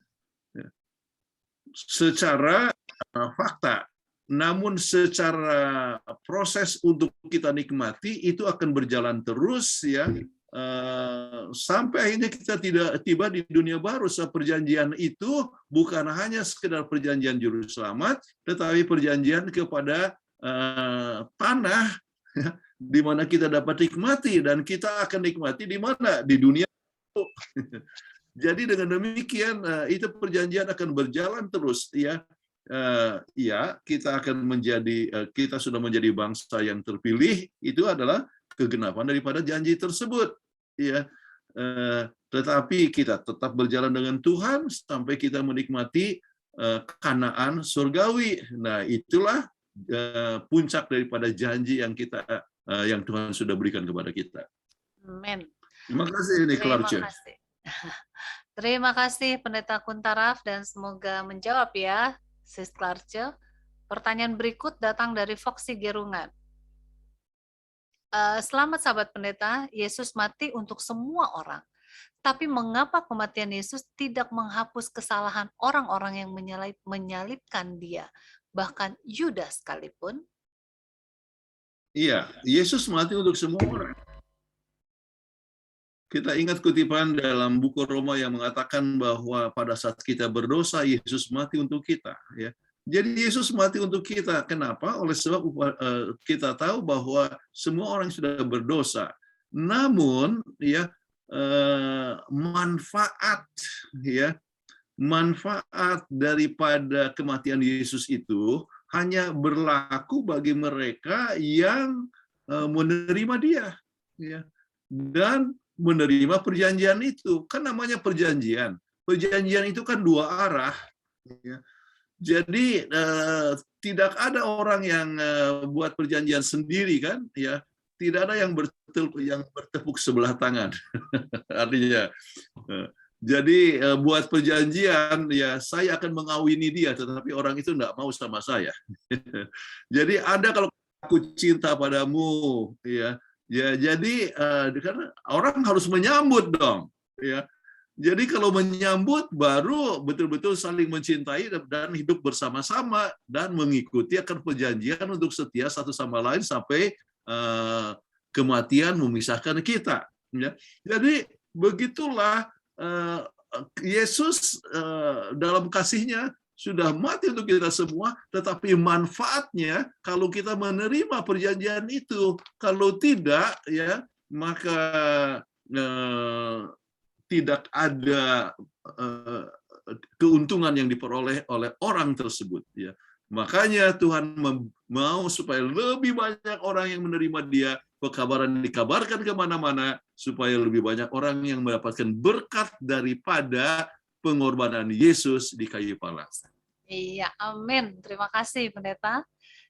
Secara fakta, namun secara proses untuk kita nikmati itu akan berjalan terus ya sampai akhirnya kita tidak tiba di dunia baru. Perjanjian itu bukan hanya sekedar perjanjian juru selamat, tetapi perjanjian kepada tanah di mana kita dapat nikmati, dan kita akan nikmati di mana? Di dunia. Jadi dengan demikian itu perjanjian akan berjalan terus ya. Ya, kita akan menjadi kita sudah menjadi bangsa yang terpilih, itu adalah kegenapan daripada janji tersebut ya. Tetapi kita tetap berjalan dengan Tuhan sampai kita menikmati Kanaan surgawi. Nah, itulah puncak daripada janji yang yang Tuhan sudah berikan kepada kita. Amin. Terima kasih ini Clarce. Terima kasih Pendeta Kuntaraf, dan semoga menjawab ya Sis Clarce. Pertanyaan berikut datang dari Foxy Gerungan. Selamat sahabat pendeta, Yesus mati untuk semua orang. Tapi mengapa kematian Yesus tidak menghapus kesalahan orang-orang yang menyalibkan dia, bahkan Yudas sekalipun? Iya, Yesus mati untuk semua orang. Kita ingat kutipan dalam buku Roma yang mengatakan bahwa pada saat kita berdosa, Yesus mati untuk kita. Ya. Jadi Yesus mati untuk kita. Kenapa? Oleh sebab kita tahu bahwa semua orang sudah berdosa. Namun, ya manfaat daripada kematian Yesus itu hanya berlaku bagi mereka yang menerima Dia, ya, dan menerima perjanjian itu. Kan namanya perjanjian. Perjanjian itu kan dua arah. Ya. Jadi tidak ada orang yang buat perjanjian sendiri kan, ya. Tidak ada yang bertepuk sebelah tangan. Artinya, jadi buat perjanjian, ya saya akan mengawini dia, tetapi orang itu tidak mau sama saya. Jadi ada kalau aku cinta padamu, ya. Ya, jadi karena orang harus menyambut dong, ya. Jadi kalau menyambut baru betul-betul saling mencintai dan hidup bersama-sama dan mengikuti akan perjanjian untuk setia satu sama lain sampai kematian memisahkan kita. Ya. Jadi begitulah Yesus dalam kasih-Nya sudah mati untuk kita semua, tetapi manfaatnya kalau kita menerima perjanjian itu, kalau tidak, ya maka tidak ada keuntungan yang diperoleh oleh orang tersebut. Ya. Makanya Tuhan mau supaya lebih banyak orang yang menerima Dia, pekabaran dikabarkan kemana-mana, supaya lebih banyak orang yang mendapatkan berkat daripada pengorbanan Yesus di kayu palang. Iya, amin. Terima kasih, Pendeta.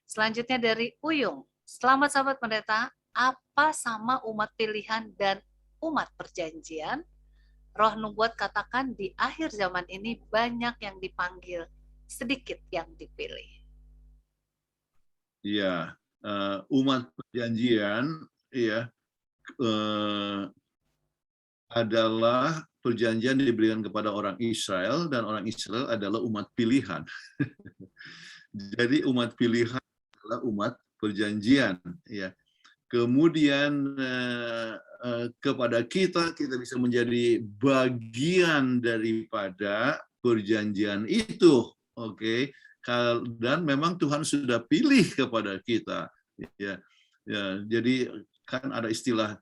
Selanjutnya dari Uyung. Selamat sahabat pendeta, apa sama umat pilihan dan umat perjanjian? Roh nubuat katakan di akhir zaman ini banyak yang dipanggil, sedikit yang dipilih. Iya, umat perjanjian ya adalah perjanjian diberikan kepada orang Israel, dan orang Israel adalah umat pilihan. Jadi umat pilihan adalah umat perjanjian, ya. Kemudian kepada kita bisa menjadi bagian daripada perjanjian itu, oke? Dan memang Tuhan sudah pilih kepada kita, ya. Jadi kan ada istilah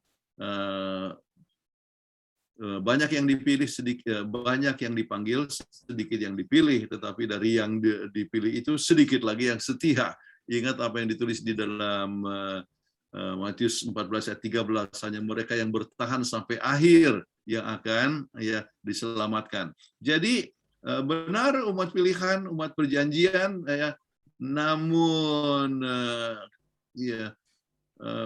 banyak yang dipilih, banyak yang dipanggil, sedikit yang dipilih. Tetapi dari yang dipilih itu sedikit lagi yang setia. Ingat apa yang ditulis di dalam Matius 14 ayat 13, hanya mereka yang bertahan sampai akhir yang akan ya diselamatkan. Jadi benar umat pilihan, umat perjanjian, ya, namun ya,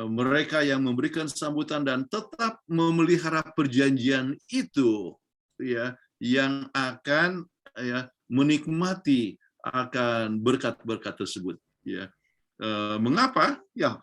mereka yang memberikan sambutan dan tetap memelihara perjanjian itu, ya, yang akan ya menikmati akan berkat-berkat tersebut. Ya, mengapa? Ya,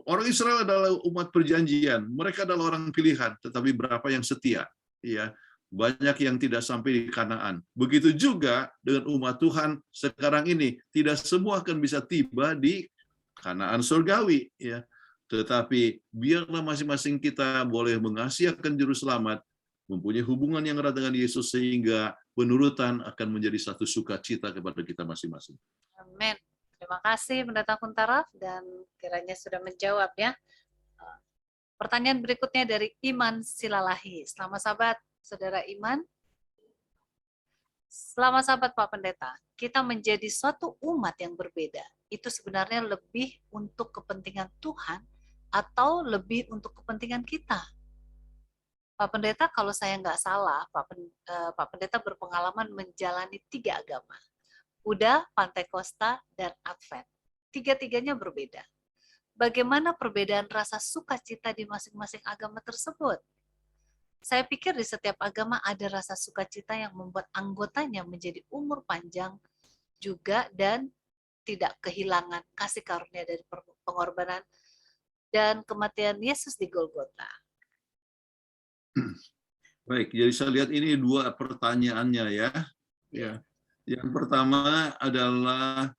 orang Israel adalah umat perjanjian, mereka adalah orang pilihan, tetapi berapa yang setia? Ya, banyak yang tidak sampai di Kanaan. Begitu juga dengan umat Tuhan sekarang ini, tidak semua akan bisa tiba di Kanaan surgawi, ya. Tetapi biarlah masing-masing kita boleh mengasihi akan juru selamat, mempunyai hubungan yang erat dengan Yesus sehingga penurutan akan menjadi satu sukacita kepada kita masing-masing. Amin. Terima kasih Pendeta Kuntaraf dan kiranya sudah menjawab ya. Pertanyaan berikutnya dari Iman Silalahi. Selamat sahabat, Saudara Iman. Selamat sahabat Pak Pendeta. Kita menjadi suatu umat yang berbeda. Itu sebenarnya lebih untuk kepentingan Tuhan atau lebih untuk kepentingan kita? Pak Pendeta, kalau saya nggak salah, Pak Pendeta berpengalaman menjalani 3 agama. Buddha, Pantekosta, dan Advent. Tiga-tiganya berbeda. Bagaimana perbedaan rasa sukacita di masing-masing agama tersebut? Saya pikir di setiap agama ada rasa sukacita yang membuat anggotanya menjadi umur panjang juga dan tidak kehilangan kasih karunia dari pengorbanan dan kematian Yesus di Golgota. Baik, jadi saya lihat ini 2 pertanyaannya ya. Ya. Yang pertama adalah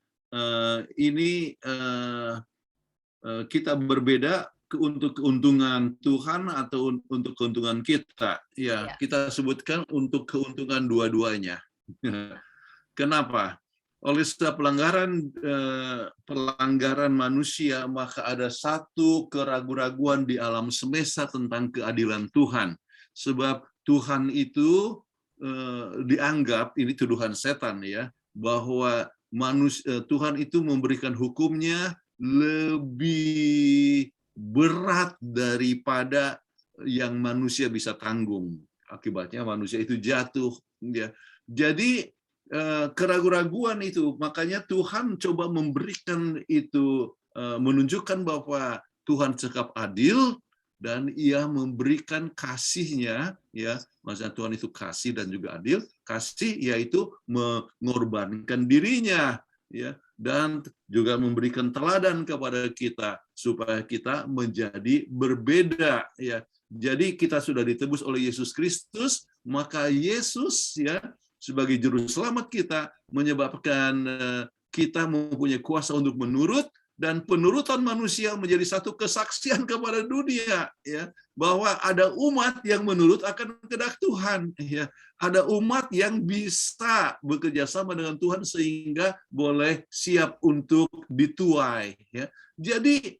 kita berbeda untuk keuntungan Tuhan atau untuk keuntungan kita. Ya, kita sebutkan untuk keuntungan dua-duanya. Kenapa? Oleh setiap pelanggaran manusia, maka ada satu keraguan-raguan di alam semesta tentang keadilan Tuhan. Sebab Tuhan itu dianggap, ini tuduhan setan ya, bahwa Tuhan itu memberikan hukumnya lebih berat daripada yang manusia bisa tanggung. Akibatnya manusia itu jatuh. Ya. Jadi keraguan-raguan itu, makanya Tuhan coba memberikan itu, menunjukkan bahwa Tuhan cekap adil dan Ia memberikan kasih-Nya, ya, maksudnya Tuhan itu kasih dan juga adil. Kasih yaitu mengorbankan dirinya, ya, dan juga memberikan teladan kepada kita supaya kita menjadi berbeda, ya. Jadi kita sudah ditebus oleh Yesus Kristus, maka Yesus ya sebagai juru selamat kita menyebabkan kita mempunyai kuasa untuk menurut, dan penurutan manusia menjadi satu kesaksian kepada dunia, ya, bahwa ada umat yang menurut akan kehendak Tuhan, ya. Ada umat yang bisa bekerja sama dengan Tuhan sehingga boleh siap untuk dituai, ya. Jadi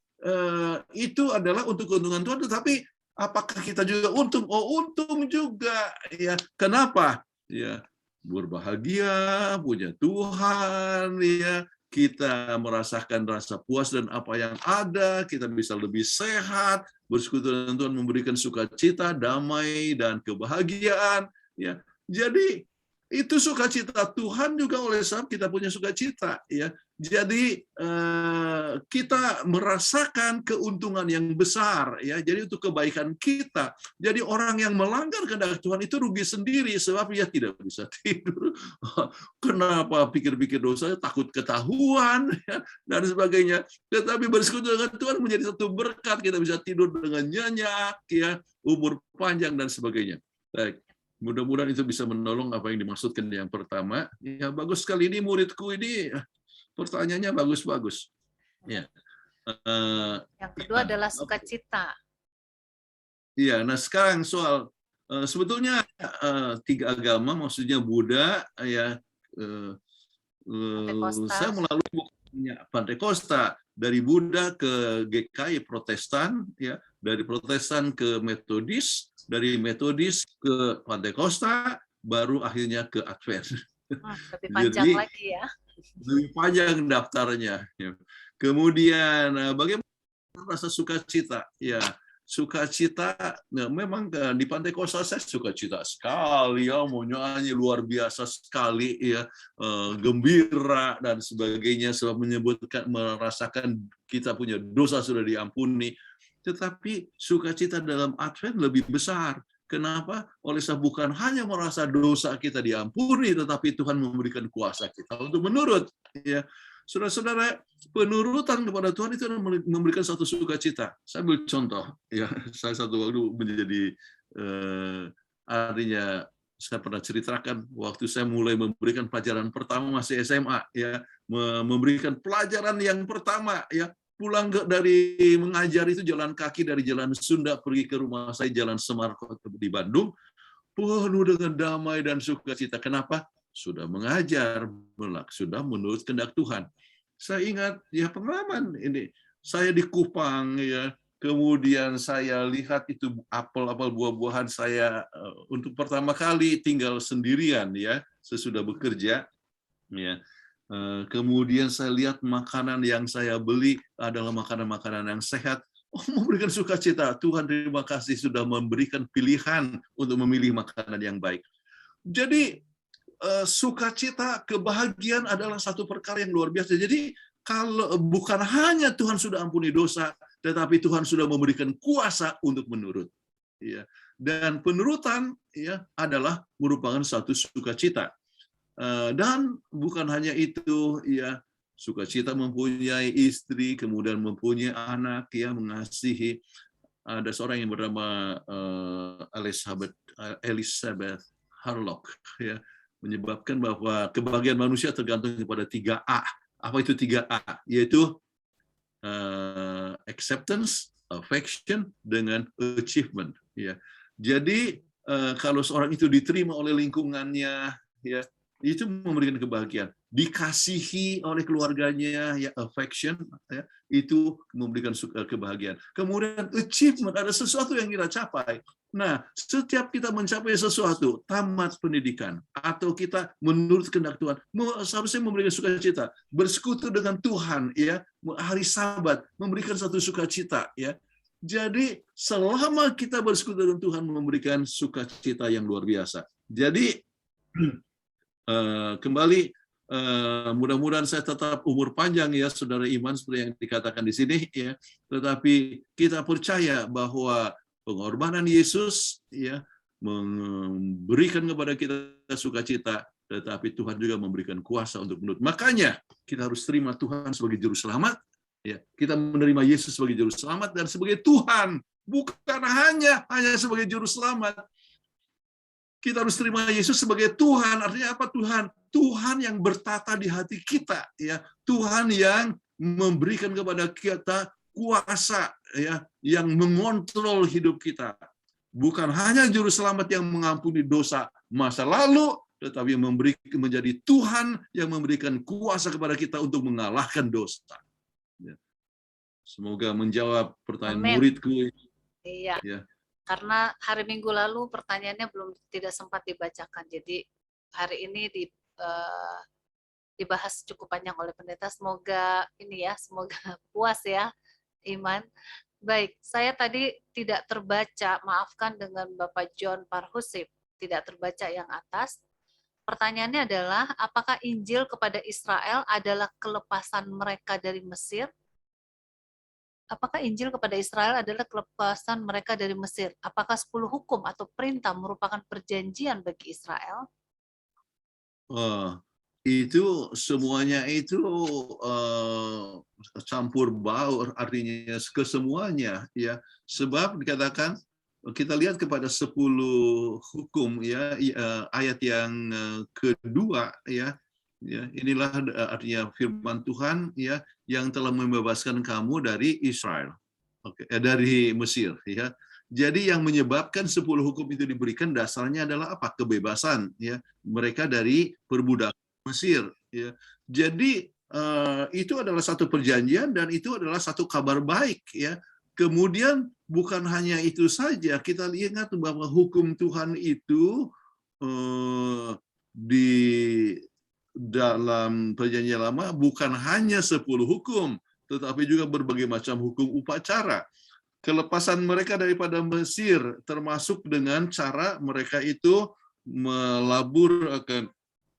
itu adalah untuk keuntungan Tuhan, tetapi apakah kita juga untung? Oh, untung juga, ya. Kenapa? Ya, berbahagia punya Tuhan, ya. Kita merasakan rasa puas dan apa yang ada, kita bisa lebih sehat, bersekutu dengan Tuhan, memberikan sukacita, damai, dan kebahagiaan. Ya, jadi itu sukacita Tuhan juga oleh sebab kita punya sukacita. Ya, jadi kita merasakan keuntungan yang besar. Ya, jadi untuk kebaikan kita. Jadi orang yang melanggar kehendak Tuhan itu rugi sendiri sebab dia tidak bisa tidur. Kenapa? Pikir-pikir dosa, takut ketahuan, ya, dan sebagainya. Tetapi bersekutu dengan Tuhan menjadi satu berkat. Kita bisa tidur dengan nyenyak, ya, umur panjang dan sebagainya. Baik. Mudah-mudahan itu bisa menolong apa yang dimaksudkan yang pertama. Ya, bagus sekali ini muridku ini pertanyaannya bagus-bagus. Ya. Yang kedua adalah sukacita. Iya, nah sekarang soal sebetulnya 3 agama, maksudnya Buddha, ya, saya melalui bukunya Pantekosta, dari Buddha ke GKI Protestan, ya, dari Protestan ke Metodis, dari Metodis ke Pantekosta, baru akhirnya ke Advent. Lebih panjang jadi, lagi ya. Lebih panjang daftarnya. Kemudian bagaimana rasa sukacita? Ya, sukacita, nah, memang di Pantai Kosta saya sukacita sekali ya, mau nyanyi luar biasa sekali ya, gembira dan sebagainya, sebab menyebutkan merasakan kita punya dosa sudah diampuni. Tetapi sukacita dalam Advent lebih besar. Kenapa? Oleh sebab bukan hanya merasa dosa kita diampuni, tetapi Tuhan memberikan kuasa kita untuk menurut. Ya, saudara-saudara, penurutan kepada Tuhan itu memberikan satu sukacita. Saya ambil contoh. Ya, saya satu waktu menjadi artinya saya pernah ceritakan waktu saya mulai memberikan pelajaran pertama masih SMA. Ya, memberikan pelajaran yang pertama. Ya, pulang dari mengajar itu jalan kaki dari Jalan Sunda pergi ke rumah saya Jalan Semar di Bandung, penuh dengan damai dan sukacita. Kenapa? Sudah mengajar, sudah menurut kehendak Tuhan. Saya ingat ya pengalaman ini. Saya di Kupang ya, kemudian saya lihat itu apel-apel buah-buahan saya untuk pertama kali tinggal sendirian ya, sesudah bekerja ya. Kemudian saya lihat makanan yang saya beli adalah makanan-makanan yang sehat. Oh, memberikan sukacita. Tuhan terima kasih sudah memberikan pilihan untuk memilih makanan yang baik. Jadi sukacita, kebahagiaan adalah satu perkara yang luar biasa. Jadi kalau bukan hanya Tuhan sudah ampuni dosa, tetapi Tuhan sudah memberikan kuasa untuk menurut. Ya. Dan penurutan ya adalah merupakan satu sukacita. Dan bukan hanya itu, ya sukacita mempunyai istri, kemudian mempunyai anak, ya mengasihi. Ada seorang yang bernama Elizabeth Harlock, ya menyebabkan bahwa kebahagiaan manusia tergantung kepada 3A. Apa itu 3A? Yaitu acceptance, affection, dengan achievement. Ya, jadi kalau seorang itu diterima oleh lingkungannya, ya itu memberikan kebahagiaan. Dikasihi oleh keluarganya, ya affection, ya, itu memberikan kebahagiaan. Kemudian achievement, ada sesuatu yang kita capai. Nah, setiap kita mencapai sesuatu, tamat pendidikan, atau kita menurut kehendak Tuhan, seharusnya memberikan sukacita. Bersekutu dengan Tuhan, ya hari Sabat, memberikan satu sukacita. Ya. Jadi, selama kita bersekutu dengan Tuhan, memberikan sukacita yang luar biasa. Jadi, kembali mudah-mudahan saya tetap umur panjang ya saudara iman seperti yang dikatakan di sini ya, tetapi kita percaya bahwa pengorbanan Yesus ya memberikan kepada kita sukacita, tetapi Tuhan juga memberikan kuasa untuk menurut. Makanya kita harus terima Tuhan sebagai juru selamat ya, kita menerima Yesus sebagai juru selamat dan sebagai Tuhan, bukan hanya sebagai juru selamat. Kita harus terima Yesus sebagai Tuhan. Artinya apa Tuhan? Tuhan yang bertata di hati kita, ya. Tuhan yang memberikan kepada kita kuasa, ya, yang mengontrol hidup kita. Bukan hanya juru selamat yang mengampuni dosa masa lalu, tetapi yang menjadi Tuhan yang memberikan kuasa kepada kita untuk mengalahkan dosa. Ya. Semoga menjawab pertanyaan muridku. Iya. Ya. Karena hari Minggu lalu pertanyaannya tidak sempat dibacakan, jadi hari ini dibahas cukup panjang oleh pendeta. Semoga semoga puas ya Iman. Baik, saya tadi tidak terbaca, maafkan dengan Bapak John Parhusip, tidak terbaca yang atas. Pertanyaannya adalah, apakah Injil kepada Israel adalah kelepasan mereka dari Mesir? Apakah Injil kepada Israel adalah kelepasan mereka dari Mesir? Apakah 10 hukum atau perintah merupakan perjanjian bagi Israel? Itu semuanya itu campur baur, artinya kesemuanya ya. Sebab dikatakan kita lihat kepada 10 hukum ya, ayat yang kedua ya. Ya, inilah artinya firman Tuhan ya yang telah membebaskan kamu dari Israel, dari Mesir ya. Jadi yang menyebabkan 10 hukum itu diberikan dasarnya adalah apa? Kebebasan ya mereka dari perbudakan Mesir ya. Jadi itu adalah satu perjanjian dan itu adalah satu kabar baik ya. Kemudian bukan hanya itu saja, kita ingat bahwa hukum Tuhan itu di dalam perjanjian lama bukan hanya 10 hukum, tetapi juga berbagai macam hukum upacara. kelepasan mereka daripada Mesir, termasuk dengan cara mereka itu melabur akan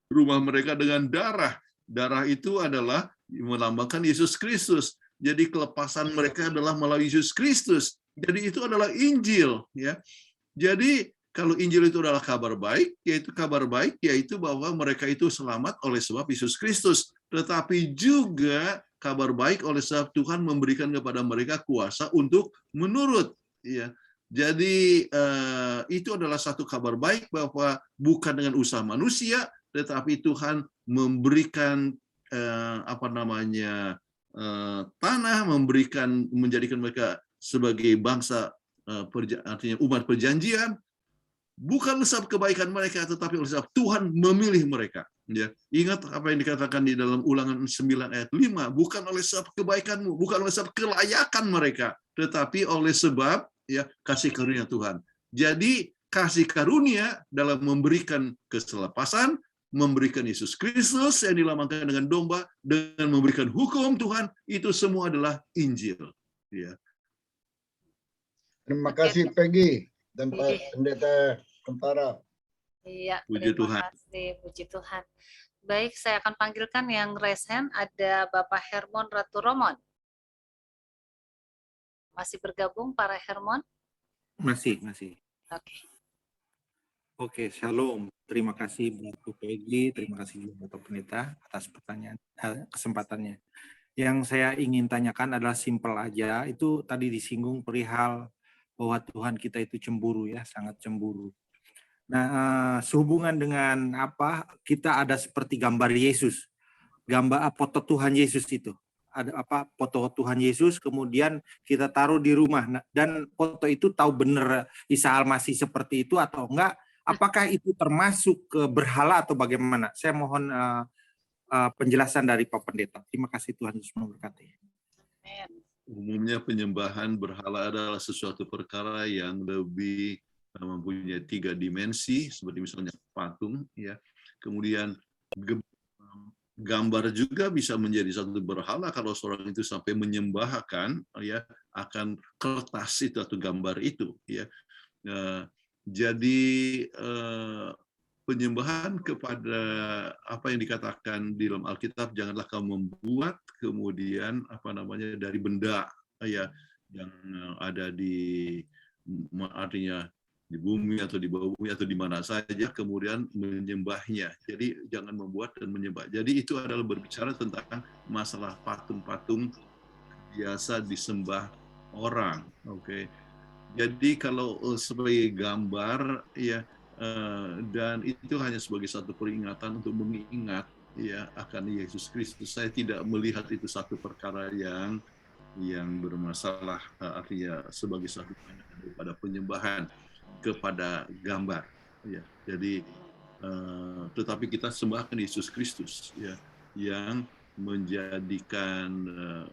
rumah mereka dengan darah. Darah itu adalah melambangkan Yesus Kristus. Jadi kelepasan mereka adalah melalui Yesus Kristus. Jadi itu adalah Injil, ya. Jadi kalau Injil itu adalah kabar baik, yaitu bahwa mereka itu selamat oleh sebab Yesus Kristus. Tetapi juga kabar baik oleh sebab Tuhan memberikan kepada mereka kuasa untuk menurut. Ya. Jadi itu adalah satu kabar baik bahwa bukan dengan usaha manusia, tetapi Tuhan memberikan tanah, menjadikan mereka sebagai bangsa, artinya umat perjanjian, bukan sebab kebaikan mereka, tetapi oleh sebab Tuhan memilih mereka. Ya, ingat apa yang dikatakan di dalam Ulangan 9 ayat 5, bukan oleh sebab kebaikanmu, bukan oleh sebab kelayakan mereka, tetapi oleh sebab ya kasih karunia Tuhan. Jadi kasih karunia dalam memberikan keselepasan, memberikan Yesus Kristus yang dilambangkan dengan domba, dengan memberikan hukum Tuhan, itu semua adalah Injil. Ya. Terima kasih Peggy dan Pak Pendeta Kuntara. Iya, puji Tuhan. Kasih, puji Tuhan. Baik, saya akan panggilkan yang raise hand, ada Bapak Hermon Ratu Romon. Masih bergabung para Hermon? Masih. Oke. Oke, shalom. Terima kasih Bu Peggy, terima kasih juga Bapak Pendeta atas kesempatannya. Yang saya ingin tanyakan adalah simpel aja, itu tadi disinggung perihal bahwa Tuhan kita itu cemburu ya, sangat cemburu. Nah, sehubungan dengan apa, kita ada seperti gambar Yesus, gambar foto Tuhan Yesus itu. Ada foto Tuhan Yesus, kemudian kita taruh di rumah, dan foto itu tahu benar Isa Al-Masih seperti itu atau enggak, apakah itu termasuk ke berhala atau bagaimana? Saya mohon penjelasan dari Pak Pendeta. Terima kasih, Tuhan Yesus memberkati. Umumnya penyembahan berhala adalah sesuatu perkara yang lebih mempunyai 3 dimensi, seperti misalnya patung, ya. Kemudian gambar juga bisa menjadi satu berhala kalau seorang itu sampai menyembahkan, ya, akan kertas itu atau gambar itu, ya. Jadi penyembahan kepada apa yang dikatakan di dalam Alkitab, janganlah kamu membuat kemudian dari benda, ya, yang ada di, artinya di bumi atau di bawah bumi atau di mana saja, kemudian menyembahnya. Jadi jangan membuat dan menyembah. Jadi itu adalah berbicara tentang masalah patung-patung biasa disembah orang. Oke. Jadi kalau sebagai gambar, ya, dan itu hanya sebagai satu peringatan untuk mengingat, ya, akan Yesus Kristus. Saya tidak melihat itu satu perkara yang bermasalah, artinya sebagai satu daripada penyembahan kepada gambar, ya. Jadi tetapi kita sembahkan Yesus Kristus, ya, yang menjadikan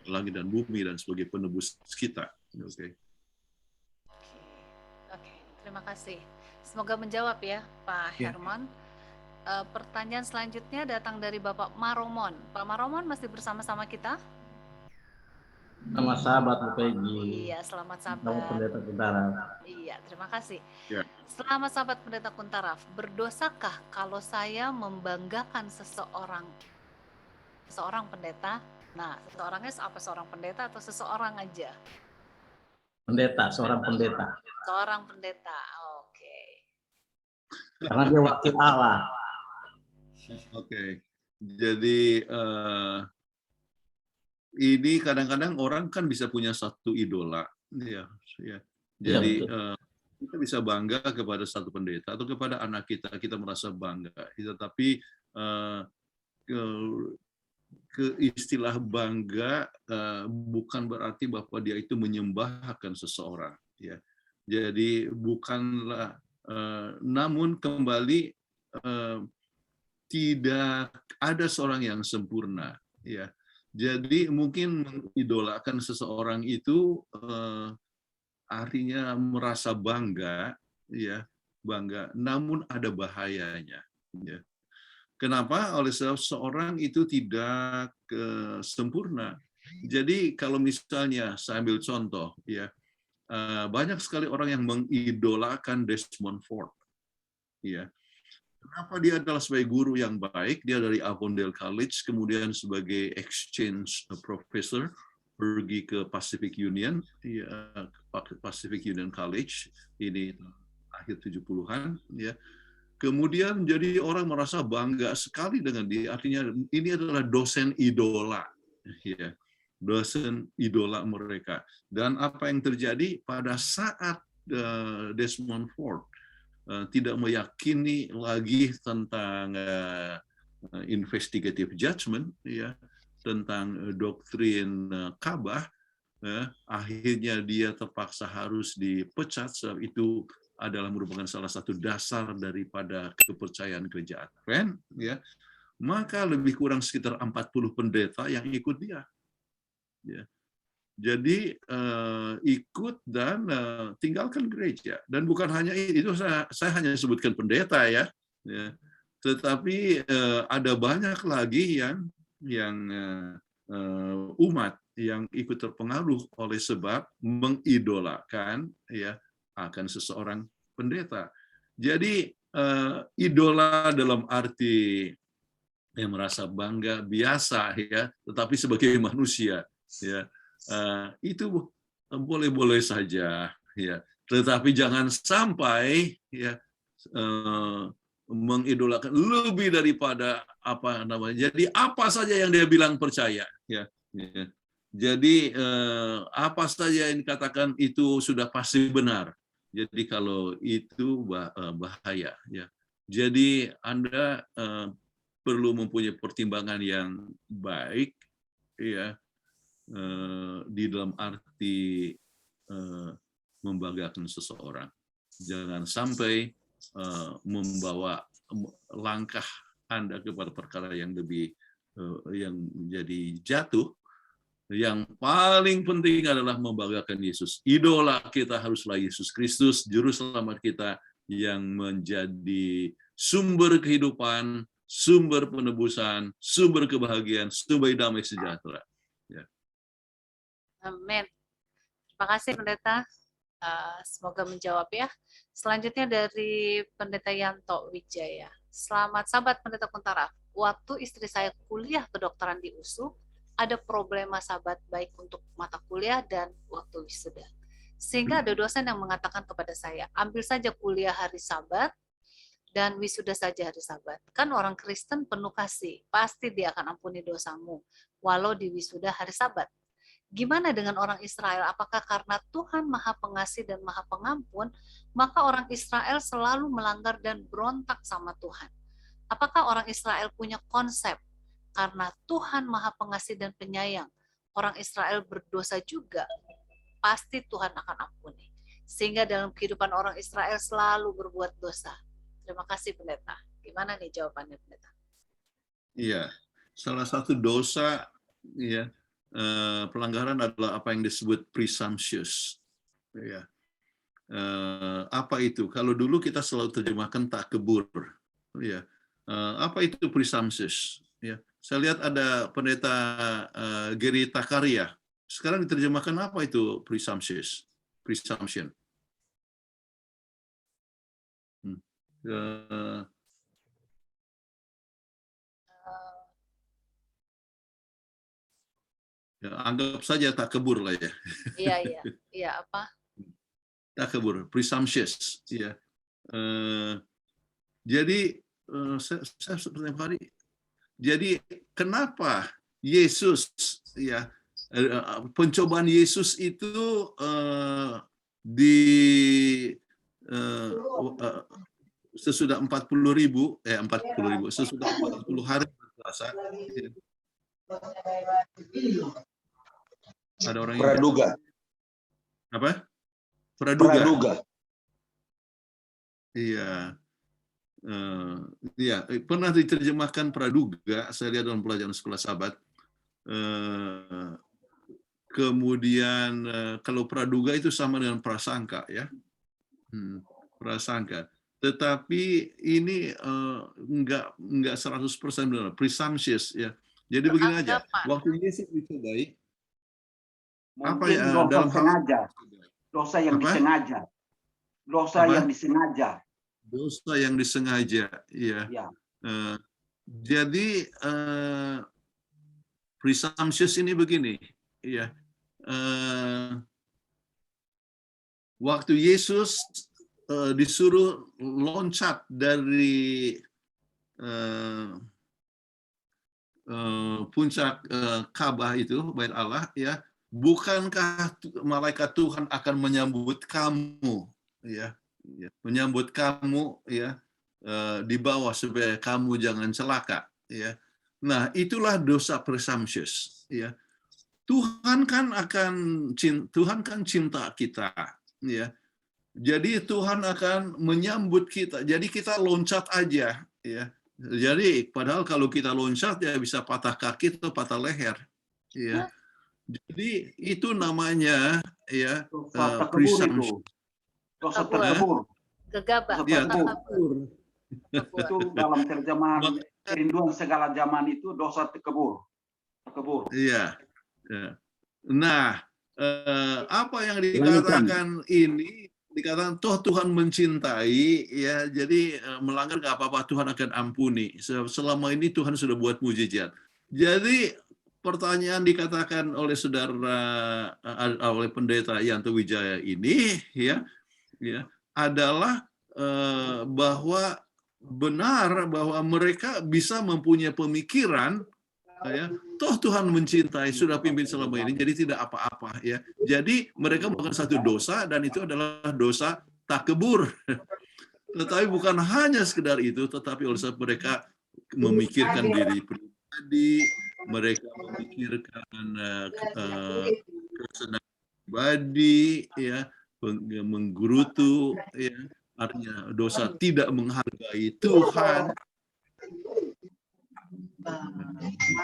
langit dan bumi dan sebagai penebus kita. Oke, terima kasih. Semoga menjawab ya, Pak Hermon. Pertanyaan selanjutnya datang dari Bapak Maromon. Pak Maromon masih bersama-sama kita? Selamat sahabat Bu Peggy. Iya, selamat sahabat. Selamat Pendeta Kuntara. Iya, terima kasih. Ya. Selamat sahabat Pendeta Kuntara. Berdosakah kalau saya membanggakan seseorang pendeta? Nah, seseorangnya apa, seorang pendeta atau seseorang aja? Pendeta, seorang pendeta. Seorang pendeta, oke. Karena dia wakil Allah. Oke. Jadi ini kadang-kadang orang kan bisa punya satu idola, ya. Jadi kita bisa bangga kepada satu pendeta atau kepada anak kita, kita merasa bangga. Tetapi ke istilah bangga bukan berarti bahwa dia itu menyembahkan seseorang, ya. Jadi bukanlah, namun kembali tidak ada seorang yang sempurna, ya. Jadi mungkin mengidolakan seseorang itu artinya merasa bangga, ya, bangga. Namun ada bahayanya. Ya. Kenapa? Oleh sebab seorang itu tidak sempurna. Jadi kalau misalnya saya ambil contoh, ya, banyak sekali orang yang mengidolakan Desmond Ford. Ya. Kenapa dia adalah sebagai guru yang baik? Dia dari Avondale College, kemudian sebagai exchange professor pergi ke Pacific Union, Pacific Union College ini akhir 70-an, ya. Kemudian jadi orang merasa bangga sekali dengan dia. Artinya ini adalah dosen idola, ya, dosen idola mereka. Dan apa yang terjadi pada saat Desmond Ford tidak meyakini lagi tentang investigative judgment, ya, tentang doktrin Kabah, akhirnya dia terpaksa harus dipecat. Sebab itu adalah merupakan salah satu dasar daripada kepercayaan gereja Advent, ya. Maka lebih kurang sekitar 40 pendeta yang ikut dia, ya. Jadi ikut dan tinggalkan gereja. Dan bukan hanya itu, saya hanya sebutkan pendeta, ya. Tetapi ada banyak lagi yang umat yang ikut terpengaruh oleh sebab mengidolakan, ya, akan seseorang pendeta. Jadi idola dalam arti yang merasa bangga biasa, ya, tetapi sebagai manusia, ya. Itu boleh-boleh saja, ya, tetapi jangan sampai, ya, mengidolakan lebih daripada apa namanya. Jadi apa saja yang dia bilang percaya, ya. Jadi apa saja yang dikatakan itu sudah pasti benar. Jadi kalau itu bahaya, ya. Jadi Anda perlu mempunyai pertimbangan yang baik, ya, di dalam arti membanggakan seseorang. Jangan sampai membawa langkah Anda kepada perkara yang lebih yang menjadi jatuh. Yang paling penting adalah membanggakan Yesus. Idola kita haruslah Yesus Kristus, juru selamat kita yang menjadi sumber kehidupan, sumber penebusan, sumber kebahagiaan, sumber damai sejahtera. Ya. Amin. Terima kasih Pendeta. Semoga menjawab, ya. Selanjutnya dari Pendeta Yanto Wijaya. Selamat sahabat Pendeta Kuntara. Waktu istri saya kuliah kedokteran di USU, ada problema sahabat baik untuk mata kuliah dan waktu wisuda. Sehingga ada dosen yang mengatakan kepada saya, ambil saja kuliah hari Sabat dan wisuda saja hari Sabat. Kan orang Kristen penuh kasih, pasti dia akan ampuni dosamu, walau di wisuda hari Sabat. Gimana dengan orang Israel? Apakah karena Tuhan Maha Pengasih dan Maha Pengampun, maka orang Israel selalu melanggar dan berontak sama Tuhan? Apakah orang Israel punya konsep, karena Tuhan Maha Pengasih dan Penyayang, orang Israel berdosa juga, pasti Tuhan akan ampuni. Sehingga dalam kehidupan orang Israel selalu berbuat dosa. Terima kasih Pendeta. Gimana nih jawabannya Pendeta? Iya, salah satu dosa, ya, pelanggaran adalah apa yang disebut presumptuous. Ya. Apa itu? Kalau dulu kita selalu terjemahkan takebur. Ya. Apa itu presumptuous? Ya. Saya lihat ada Pendeta Gary Takaria. Sekarang diterjemahkan apa itu presumptuous? Presumption. Ya, anggap saja takebur lah, ya. Iya, apa? Takebur, presumptuous, ya. Jadi saya setiap hari. Jadi kenapa Yesus, ya, pencobaan Yesus itu sesudah 40.000, sesudah 40 hari berpuasa. Ada orang yang praduga. Apa? Praduga. Iya. Iya, pernah diterjemahkan praduga, saya lihat dalam pelajaran sekolah Sabat. Kemudian kalau praduga itu sama dengan prasangka, ya. Prasangka. Tetapi ini enggak 100% benar, presumptuous, ya. Jadi begini aja, waktu Yesus dicobai, apa ya dalam hal Dosa yang Apa? disengaja. Dosa Apa? yang disengaja. Dosa yang disengaja, ya. Ya. Jadi presumptuous ini begini, ya. Waktu Yesus disuruh loncat dari puncak Ka'bah itu, Bait Allah, ya, bukankah malaikat Tuhan akan menyambut kamu, ya, menyambut kamu, ya, di bawah supaya kamu jangan celaka, ya. Nah, itulah dosa presumptuous, ya. Tuhan kan cinta kita, ya. Jadi Tuhan akan menyambut kita. Jadi kita loncat aja, ya. Jadi padahal kalau kita loncat ya bisa patah kaki atau patah leher, ya. Jadi itu namanya ya presumption. Dosa terkebur. Gegabah. Ya, Itu dalam terjemahan kerinduan segala zaman itu dosa terkebur. Iya. Nah, apa yang dikatakan ini? Dikatakan toh Tuhan mencintai, ya, jadi melanggar nggak apa-apa, Tuhan akan ampuni. Selama ini Tuhan sudah buat mujizat. Jadi pertanyaan dikatakan oleh saudara, oleh pendeta Yanto Wijaya ini, ya adalah bahwa benar bahwa mereka bisa mempunyai pemikiran, ya, toh Tuhan mencintai, sudah pimpin selama ini, jadi tidak apa-apa, ya. Jadi mereka melakukan satu dosa dan itu adalah dosa takebur. Tetapi bukan hanya sekedar itu, tetapi oleh sebab mereka memikirkan diri pribadi, mereka memikirkan kesenangan pribadi, ya, menggerutu, ya, artinya dosa tidak menghargai Tuhan.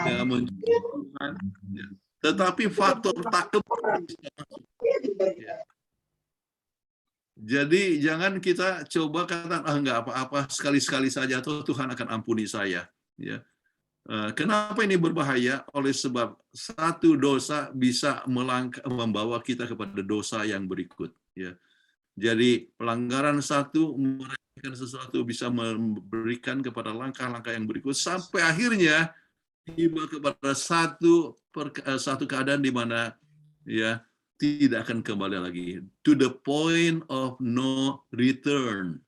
Ya, Tuhan, ya. Tetapi faktor takebur ya. Jadi jangan kita coba katakan nggak apa-apa, sekali-sekali saja atau Tuhan akan ampuni saya, ya. Kenapa ini berbahaya? Oleh sebab satu dosa bisa membawa kita kepada dosa yang berikut, ya. Jadi pelanggaran satu meremehkan sesuatu bisa memberikan kepada langkah-langkah yang berikut sampai akhirnya tiba kepada satu keadaan di mana, ya, tidak akan kembali lagi, to the point of no return,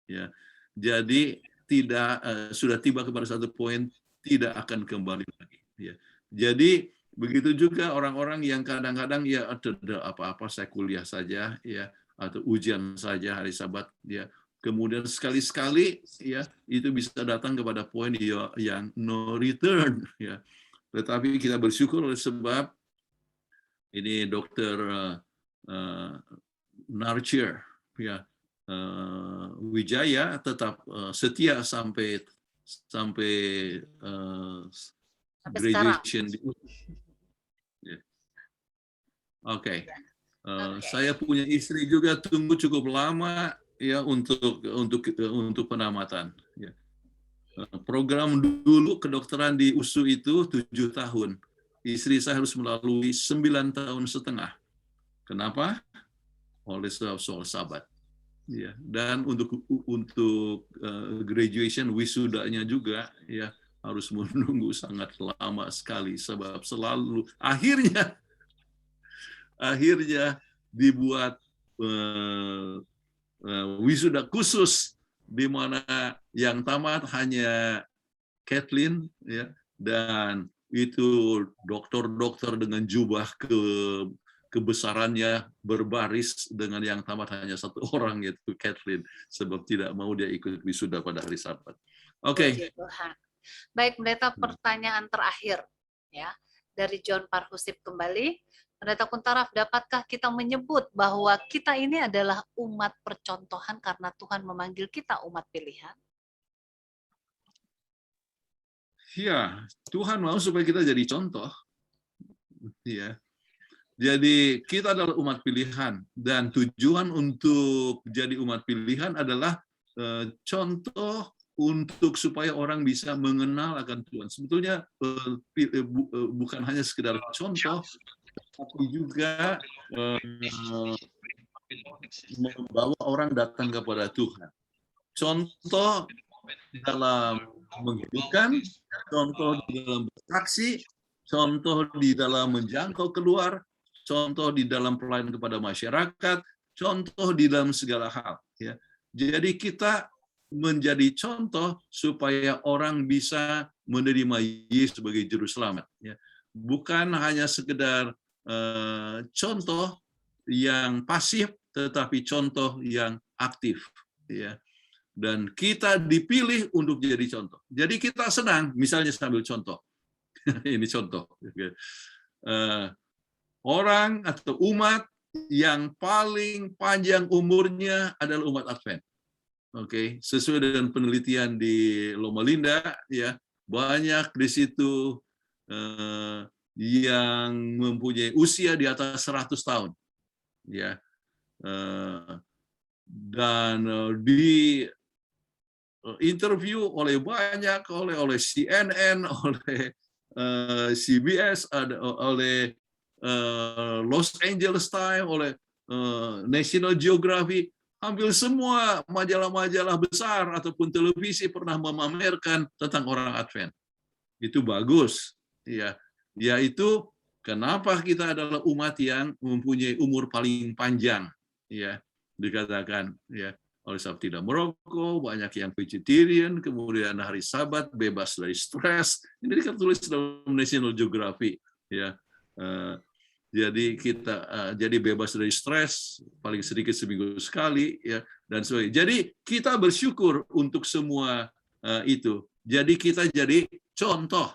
ya. Jadi tidak sudah tiba kepada satu poin tidak akan kembali lagi, ya. Jadi begitu juga orang-orang yang kadang-kadang ya apa-apa saya kuliah saja, ya, atau ujian saja hari Sabat, ya. Kemudian sekali-sekali, ya, itu bisa datang kepada poin yang no return, ya. Tetapi kita bersyukur oleh sebab ini Dr. Narcier, ya, Wijaya tetap setia sampai graduation. Ya. Oke. Saya punya istri juga tunggu cukup lama, ya, untuk penamatan, ya. Program dulu kedokteran di USU itu 7 tahun. Istri saya harus melalui 9,5 tahun. Kenapa? Oleh soal Sabat, ya. Dan untuk graduation wisudanya juga, ya, harus menunggu sangat lama sekali sebab selalu akhirnya dibuat wisuda khusus di mana yang tamat hanya Kathleen, ya, dan itu dokter-dokter dengan jubah kebesarannya berbaris dengan yang tamat hanya satu orang, yaitu Kathleen, sebab tidak mau dia ikut wisuda pada hari Sabat. Oke. Baik, Pendeta, pertanyaan terakhir, ya, dari John Parhusip kembali. Pendeta Kuntaraf, dapatkah kita menyebut bahwa kita ini adalah umat percontohan karena Tuhan memanggil kita umat pilihan? Ya, Tuhan mau supaya kita jadi contoh. Ya. Jadi kita adalah umat pilihan dan tujuan untuk jadi umat pilihan adalah contoh untuk supaya orang bisa mengenal akan Tuhan. Sebetulnya bukan hanya sekedar contoh, tapi juga membawa orang datang kepada Tuhan. Contoh dalam menghidupkan, contoh di dalam bersaksi, contoh di dalam menjangkau keluar, contoh di dalam pelayanan kepada masyarakat, contoh di dalam segala hal. Ya. Jadi kita menjadi contoh supaya orang bisa menerima Yesus sebagai Juru Selamat. Ya. Bukan hanya sekedar contoh yang pasif, tetapi contoh yang aktif. Ya. Dan kita dipilih untuk jadi contoh. Jadi kita senang, misalnya sambil contoh. Ini contoh. Orang atau umat yang paling panjang umurnya adalah umat Advent. Oke, sesuai dengan penelitian di Loma Linda, ya banyak di situ yang mempunyai usia di atas 100 tahun, ya, dan di interview oleh banyak, oleh CNN, oleh CBS, oleh Los Angeles Times, oleh National Geographic, hampir semua majalah-majalah besar ataupun televisi pernah memamerkan tentang orang Advent. Itu bagus, ya. Yaitu kenapa kita adalah umat yang mempunyai umur paling panjang, ya, dikatakan, ya. Oleh sebab tidak merokok, banyak yang vegetarian, kemudian hari Sabat bebas dari stres. Ini ditulis dalam National Geographic, ya. Jadi kita jadi bebas dari stres paling sedikit seminggu sekali, ya, dan sebagainya. Jadi kita bersyukur untuk semua itu. Jadi kita jadi contoh.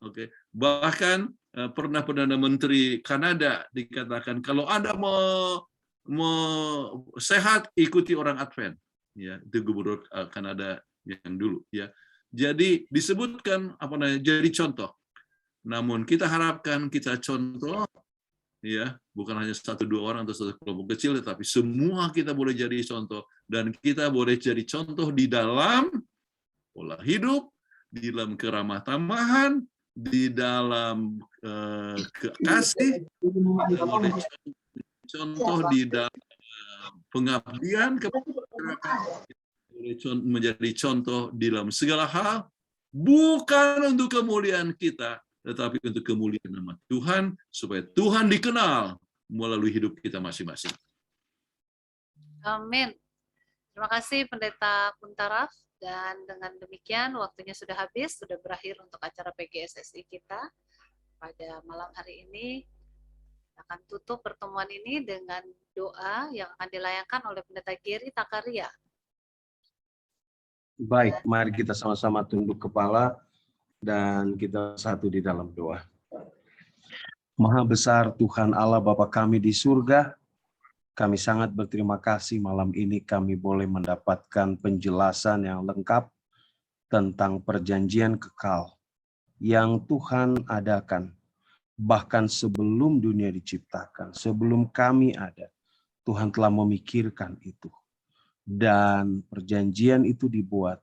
Oke. Bahkan pernah Perdana Menteri Kanada dikatakan kalau Anda mau sehat ikuti orang Advent, ya, itu gubernur Kanada yang dulu, ya. Jadi disebutkan jadi contoh. Namun kita harapkan kita contoh, ya, bukan hanya 1-2 orang atau satu kelompok kecil, tetapi semua kita boleh jadi contoh, dan kita boleh jadi contoh di dalam pola hidup, di dalam keramah tamahan, di dalam kasih, boleh contoh di dalam pengabdian kepada masyarakat, menjadi contoh di dalam segala hal, bukan untuk kemuliaan kita, tetapi untuk kemuliaan nama Tuhan, supaya Tuhan dikenal melalui hidup kita masing-masing. Amin. Terima kasih Pendeta Kuntaraf, dan dengan demikian waktunya sudah habis, sudah berakhir untuk acara PGSSI kita pada malam hari ini. Akan tutup pertemuan ini dengan doa yang akan dilayangkan oleh Pendeta Geri Takaria. Baik, mari kita sama-sama tunduk kepala dan kita satu di dalam doa. Maha besar Tuhan Allah Bapa kami di surga, kami sangat berterima kasih malam ini kami boleh mendapatkan penjelasan yang lengkap tentang perjanjian kekal yang Tuhan adakan. Bahkan sebelum dunia diciptakan, sebelum kami ada, Tuhan telah memikirkan itu. Dan perjanjian itu dibuat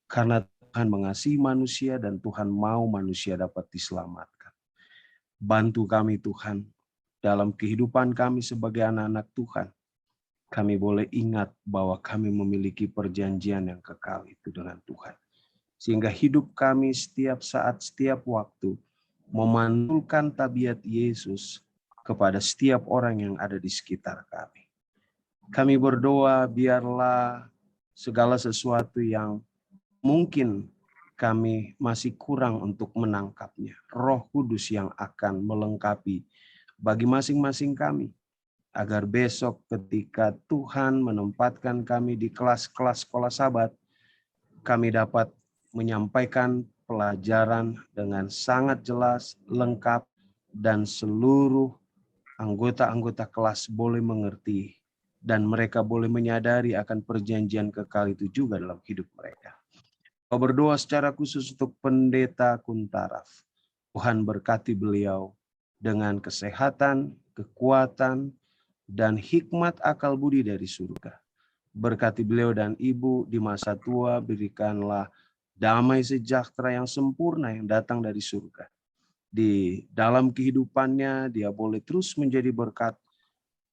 karena Tuhan mengasihi manusia dan Tuhan mau manusia dapat diselamatkan. Bantu kami Tuhan, dalam kehidupan kami sebagai anak-anak Tuhan, kami boleh ingat bahwa kami memiliki perjanjian yang kekal itu dengan Tuhan. Sehingga hidup kami setiap saat, setiap waktu, memantulkan tabiat Yesus kepada setiap orang yang ada di sekitar kami. Kami berdoa biarlah segala sesuatu yang mungkin kami masih kurang untuk menangkapnya, Roh Kudus yang akan melengkapi bagi masing-masing kami, agar besok ketika Tuhan menempatkan kami di kelas-kelas sekolah Sabat, kami dapat menyampaikan pelajaran dengan sangat jelas, lengkap, dan seluruh anggota-anggota kelas boleh mengerti dan mereka boleh menyadari akan perjanjian kekal itu juga dalam hidup mereka. Kau berdoa secara khusus untuk Pendeta Kuntaraf. Tuhan berkati beliau dengan kesehatan, kekuatan, dan hikmat akal budi dari surga. Berkati beliau dan ibu di masa tua, berikanlah damai sejahtera yang sempurna yang datang dari surga. Di dalam kehidupannya, dia boleh terus menjadi berkat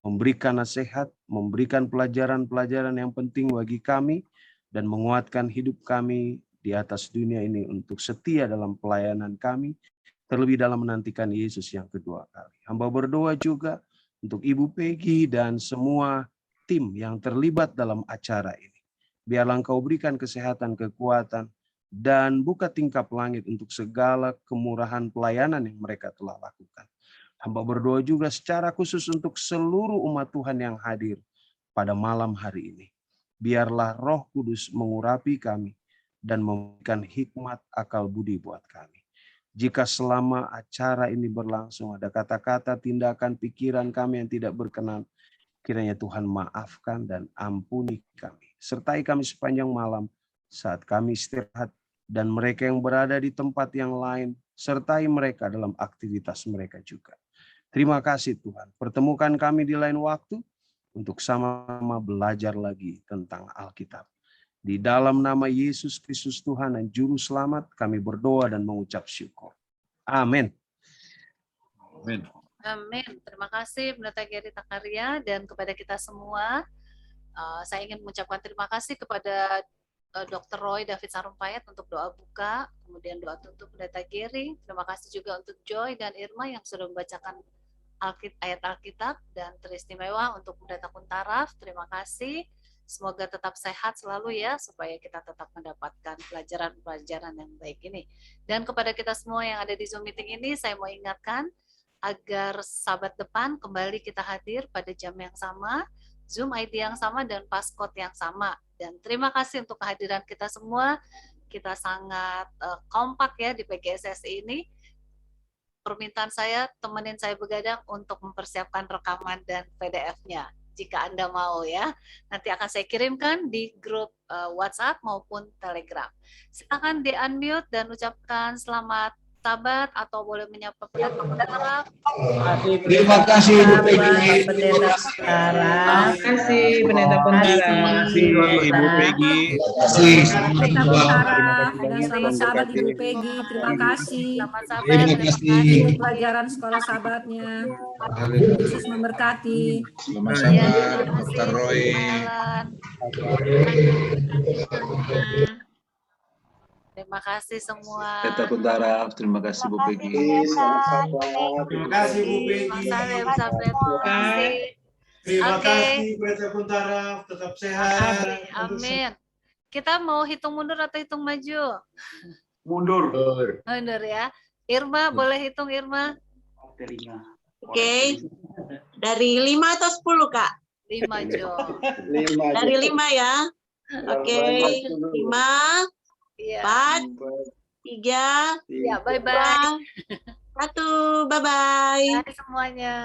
memberikan nasihat, memberikan pelajaran-pelajaran yang penting bagi kami, dan menguatkan hidup kami di atas dunia ini untuk setia dalam pelayanan kami, terlebih dalam menantikan Yesus yang kedua kali. Hamba berdoa juga untuk Ibu Peggy dan semua tim yang terlibat dalam acara ini. Biarlah Engkau berikan kesehatan, kekuatan, dan buka tingkap langit untuk segala kemurahan pelayanan yang mereka telah lakukan. Hamba berdoa juga secara khusus untuk seluruh umat Tuhan yang hadir pada malam hari ini. Biarlah Roh Kudus mengurapi kami dan memberikan hikmat akal budi buat kami. Jika selama acara ini berlangsung ada kata-kata, tindakan, pikiran kami yang tidak berkenan, kiranya Tuhan maafkan dan ampuni kami. Sertai kami sepanjang malam saat kami istirahat, dan mereka yang berada di tempat yang lain, sertai mereka dalam aktivitas mereka juga. Terima kasih Tuhan, pertemukan kami di lain waktu untuk sama-sama belajar lagi tentang Alkitab. Di dalam nama Yesus Kristus Tuhan dan Juru Selamat, kami berdoa dan mengucap syukur. Amin. Amin. Amin. Terima kasih Pendeta Gary Takarya, dan kepada kita semua, saya ingin mengucapkan terima kasih kepada Dr. Roy David Sarumpayat untuk doa buka, kemudian doa tutup Pendeta Gary. Terima kasih juga untuk Joy dan Irma yang sudah membacakan ayat Alkitab, dan teristimewa untuk Pendeta Kuntaraf. Terima kasih. Semoga tetap sehat selalu ya, supaya kita tetap mendapatkan pelajaran-pelajaran yang baik ini. Dan kepada kita semua yang ada di Zoom meeting ini, saya mau ingatkan agar Sabat depan kembali kita hadir pada jam yang sama, Zoom ID yang sama, dan passcode yang sama. Dan terima kasih untuk kehadiran kita semua. Kita sangat kompak ya di PGSSI ini. Permintaan saya, temenin saya begadang untuk mempersiapkan rekaman dan PDF-nya. Jika Anda mau ya, nanti akan saya kirimkan di grup WhatsApp maupun Telegram. Silakan di-unmute dan ucapkan selamat Sabat, atau boleh menyapa Pendeta Kuntaraf. Terima kasih Ibu Peggy. Pendeta Kuntaraf. Terima kasih Pendeta Kuntaraf. Terima kasih Ibu Peggy. Pendeta Kuntaraf dan selamat Sabat Ibu Peggy. Terima kasih. Selamat Sabat. Terima kasih. Untuk pelajaran sekolah Sabatnya. Yesus memberkati. Selamat Sabat, Dr. Roy. Terima kasih semua. Pendeta Kuntaraf, terima kasih Bu Peggy. Terima kasih Bu Peggy. Terima kasih Pendeta Kuntaraf, tetap sehat. Amin. Kita mau hitung mundur atau hitung maju? Mundur. Mundur ya. Irma, boleh hitung Irma? Oke. Dari 5 atau 10, Kak? 5, Jo. Dari 5 ya. Oke. 5, 4, 3, ya, bye-bye. 1, bye-bye. Bye semuanya.